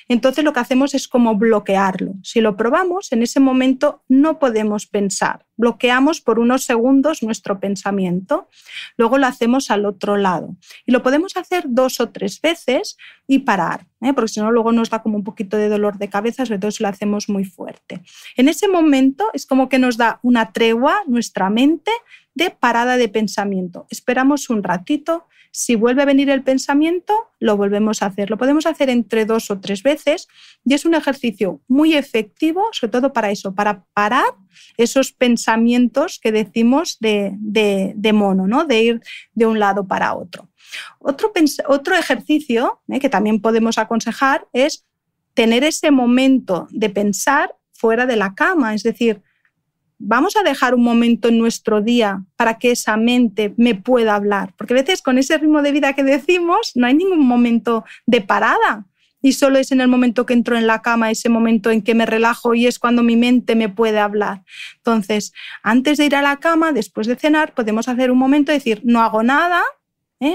Entonces lo que hacemos es como bloquearlo. Si lo probamos, en ese momento no podemos pensar. Bloqueamos por unos segundos nuestro pensamiento. Luego lo hacemos al otro lado. Y lo podemos hacer 2 o 3 veces y parar, porque si no luego nos da como un poquito de dolor de cabeza, sobre todo si lo hacemos muy fuerte. En ese momento es como que nos da una tregua nuestra mente de parada de pensamiento. Esperamos un ratito. Si vuelve a venir el pensamiento, lo volvemos a hacer. Lo podemos hacer entre 2 o 3 veces y es un ejercicio muy efectivo, sobre todo para eso, para parar esos pensamientos que decimos de mono, ¿no? De ir de un lado para otro. Otro ejercicio que también podemos aconsejar es tener ese momento de pensar fuera de la cama, es decir, vamos a dejar un momento en nuestro día para que esa mente me pueda hablar, porque a veces con ese ritmo de vida que decimos no hay ningún momento de parada y solo es en el momento que entro en la cama, ese momento en que me relajo y es cuando mi mente me puede hablar. Entonces, antes de ir a la cama, después de cenar, podemos hacer un momento de decir, no hago nada,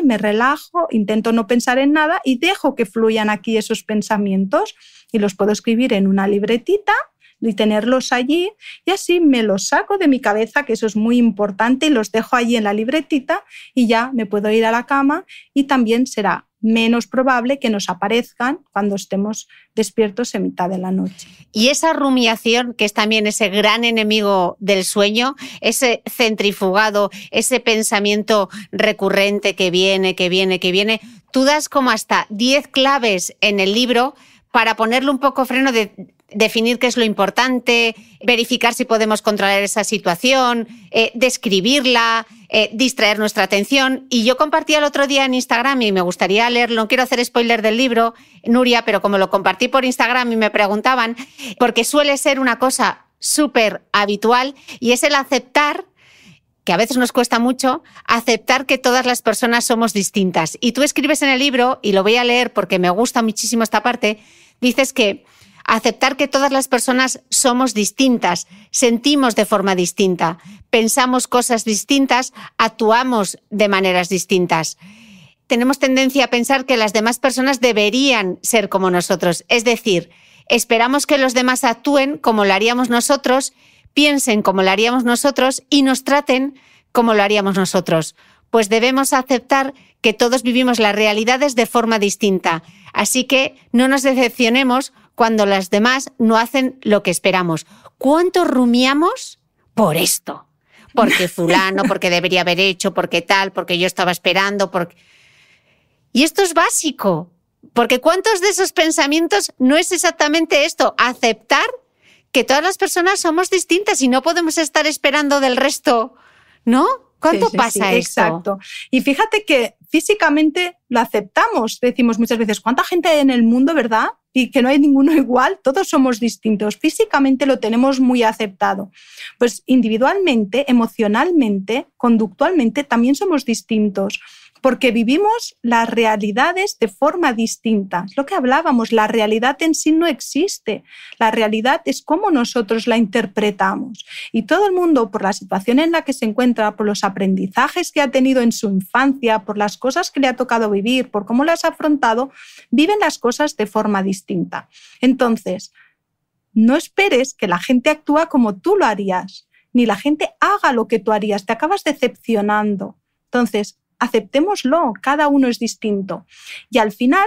me relajo, intento no pensar en nada y dejo que fluyan aquí esos pensamientos y los puedo escribir en una libretita y tenerlos allí y así me los saco de mi cabeza, que eso es muy importante, y los dejo allí en la libretita y ya me puedo ir a la cama y también será menos probable que nos aparezcan cuando estemos despiertos en mitad de la noche.
Y esa rumiación, que es también ese gran enemigo del sueño, ese centrifugado, ese pensamiento recurrente que viene, tú das como hasta 10 claves en el libro para ponerle un poco freno, de definir qué es lo importante, verificar si podemos controlar esa situación, describirla, distraer nuestra atención. Y yo compartí el otro día en Instagram y me gustaría leerlo, no quiero hacer spoiler del libro, Nuria, pero como lo compartí por Instagram y me preguntaban, porque suele ser una cosa súper habitual y es el aceptar, que a veces nos cuesta mucho, aceptar que todas las personas somos distintas. Y tú escribes en el libro, y lo voy a leer porque me gusta muchísimo esta parte, dices que aceptar que todas las personas somos distintas, sentimos de forma distinta, pensamos cosas distintas, actuamos de maneras distintas. Tenemos tendencia a pensar que las demás personas deberían ser como nosotros, es decir, esperamos que los demás actúen como lo haríamos nosotros, piensen como lo haríamos nosotros y nos traten como lo haríamos nosotros. Pues debemos aceptar que todos vivimos las realidades de forma distinta. Así que no nos decepcionemos cuando las demás no hacen lo que esperamos. ¿Cuánto rumiamos por esto? Porque fulano, porque debería haber hecho, porque tal, porque yo estaba esperando, porque... Y esto es básico, porque ¿cuántos de esos pensamientos no es exactamente esto? Aceptar que todas las personas somos distintas y no podemos estar esperando del resto, ¿no? ¿Cuánto pasa esto?
Exacto. Y fíjate que físicamente lo aceptamos. Decimos muchas veces, ¿cuánta gente hay en el mundo, verdad? Y que no hay ninguno igual, todos somos distintos. Físicamente lo tenemos muy aceptado. Pues individualmente, emocionalmente, conductualmente también somos distintos. Porque vivimos las realidades de forma distinta. Es lo que hablábamos, la realidad en sí no existe. La realidad es cómo nosotros la interpretamos. Y todo el mundo, por la situación en la que se encuentra, por los aprendizajes que ha tenido en su infancia, por las cosas que le ha tocado vivir, por cómo las ha afrontado, viven las cosas de forma distinta. Entonces, no esperes que la gente actúe como tú lo harías, ni la gente haga lo que tú harías. Te acabas decepcionando. Entonces, aceptémoslo, cada uno es distinto. Y al final,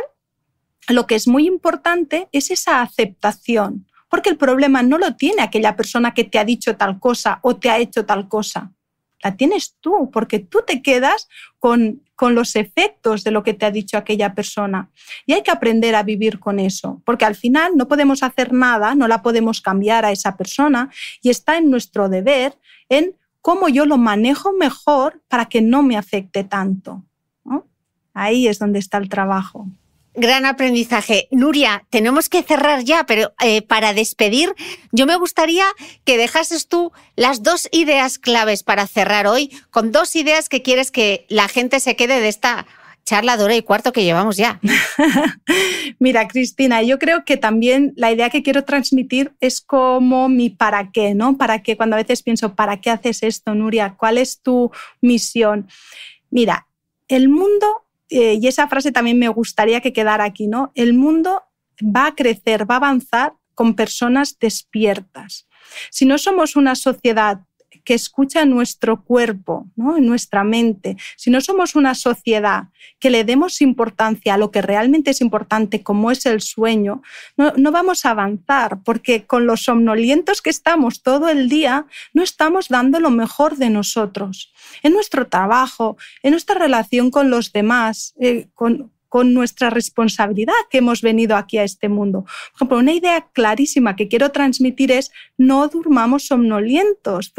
lo que es muy importante es esa aceptación, porque el problema no lo tiene aquella persona que te ha dicho tal cosa o te ha hecho tal cosa. La tienes tú, porque tú te quedas con los efectos de lo que te ha dicho aquella persona. Y hay que aprender a vivir con eso, porque al final no podemos hacer nada, no la podemos cambiar a esa persona y está en nuestro deber en cómo yo lo manejo mejor para que no me afecte tanto, ¿no? Ahí es donde está el trabajo.
Gran aprendizaje. Nuria, tenemos que cerrar ya, pero para despedir, yo me gustaría que dejases tú las 2 ideas claves para cerrar hoy, con 2 ideas que quieres que la gente se quede de esta charla de 1:15 que llevamos ya.
Mira, Cristina, yo creo que también la idea que quiero transmitir es como mi para qué, ¿no? Para qué, cuando a veces pienso, ¿para qué haces esto, Nuria? ¿Cuál es tu misión? Mira, el mundo, y esa frase también me gustaría que quedara aquí, ¿no? El mundo va a crecer, va a avanzar con personas despiertas. Si no somos una sociedad que escucha nuestro cuerpo, ¿no? En nuestra mente, si no somos una sociedad que le demos importancia a lo que realmente es importante, como es el sueño, no vamos a avanzar, porque con los somnolientos que estamos todo el día, no estamos dando lo mejor de nosotros. En nuestro trabajo, en nuestra relación con los demás, con nuestra responsabilidad que hemos venido aquí a este mundo. Por ejemplo, una idea clarísima que quiero transmitir es: no durmamos somnolientos,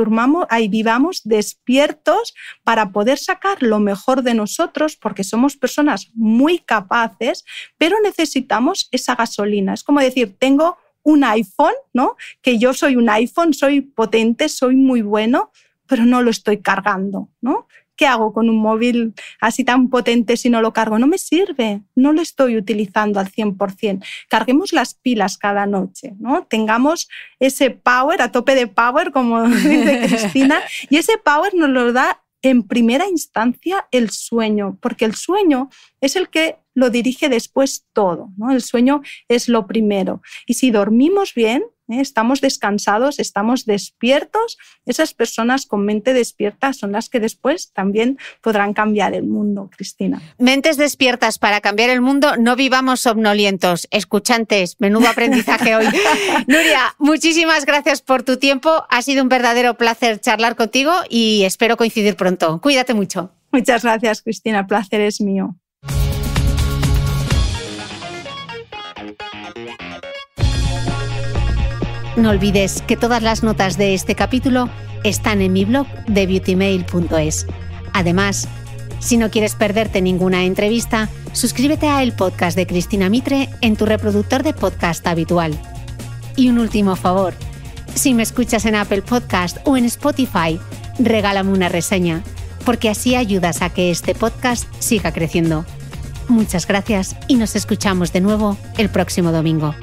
vivamos despiertos para poder sacar lo mejor de nosotros, porque somos personas muy capaces, pero necesitamos esa gasolina. Es como decir, tengo un iPhone, ¿no? Que yo soy un iPhone, soy potente, soy muy bueno, pero no lo estoy cargando, ¿no? ¿Qué hago con un móvil así tan potente si no lo cargo? No me sirve, no lo estoy utilizando al 100%. Carguemos las pilas cada noche, ¿no? Tengamos ese power, a tope de power, como dice Cristina, y ese power nos lo da en primera instancia el sueño, porque el sueño es el que lo dirige después todo, ¿no? El sueño es lo primero. Y si dormimos bien, estamos descansados, estamos despiertos, esas personas con mente despierta son las que después también podrán cambiar el mundo, Cristina.
Mentes despiertas para cambiar el mundo, no vivamos somnolientos. Escuchantes, menudo aprendizaje hoy. Nuria, muchísimas gracias por tu tiempo. Ha sido un verdadero placer charlar contigo y espero coincidir pronto. Cuídate mucho.
Muchas gracias, Cristina. El placer es mío.
No olvides que todas las notas de este capítulo están en mi blog de beautymail.es. Además, si no quieres perderte ninguna entrevista, suscríbete a el podcast de Cristina Mitre en tu reproductor de podcast habitual. Y un último favor, si me escuchas en Apple Podcast o en Spotify, regálame una reseña, porque así ayudas a que este podcast siga creciendo. Muchas gracias y nos escuchamos de nuevo el próximo domingo.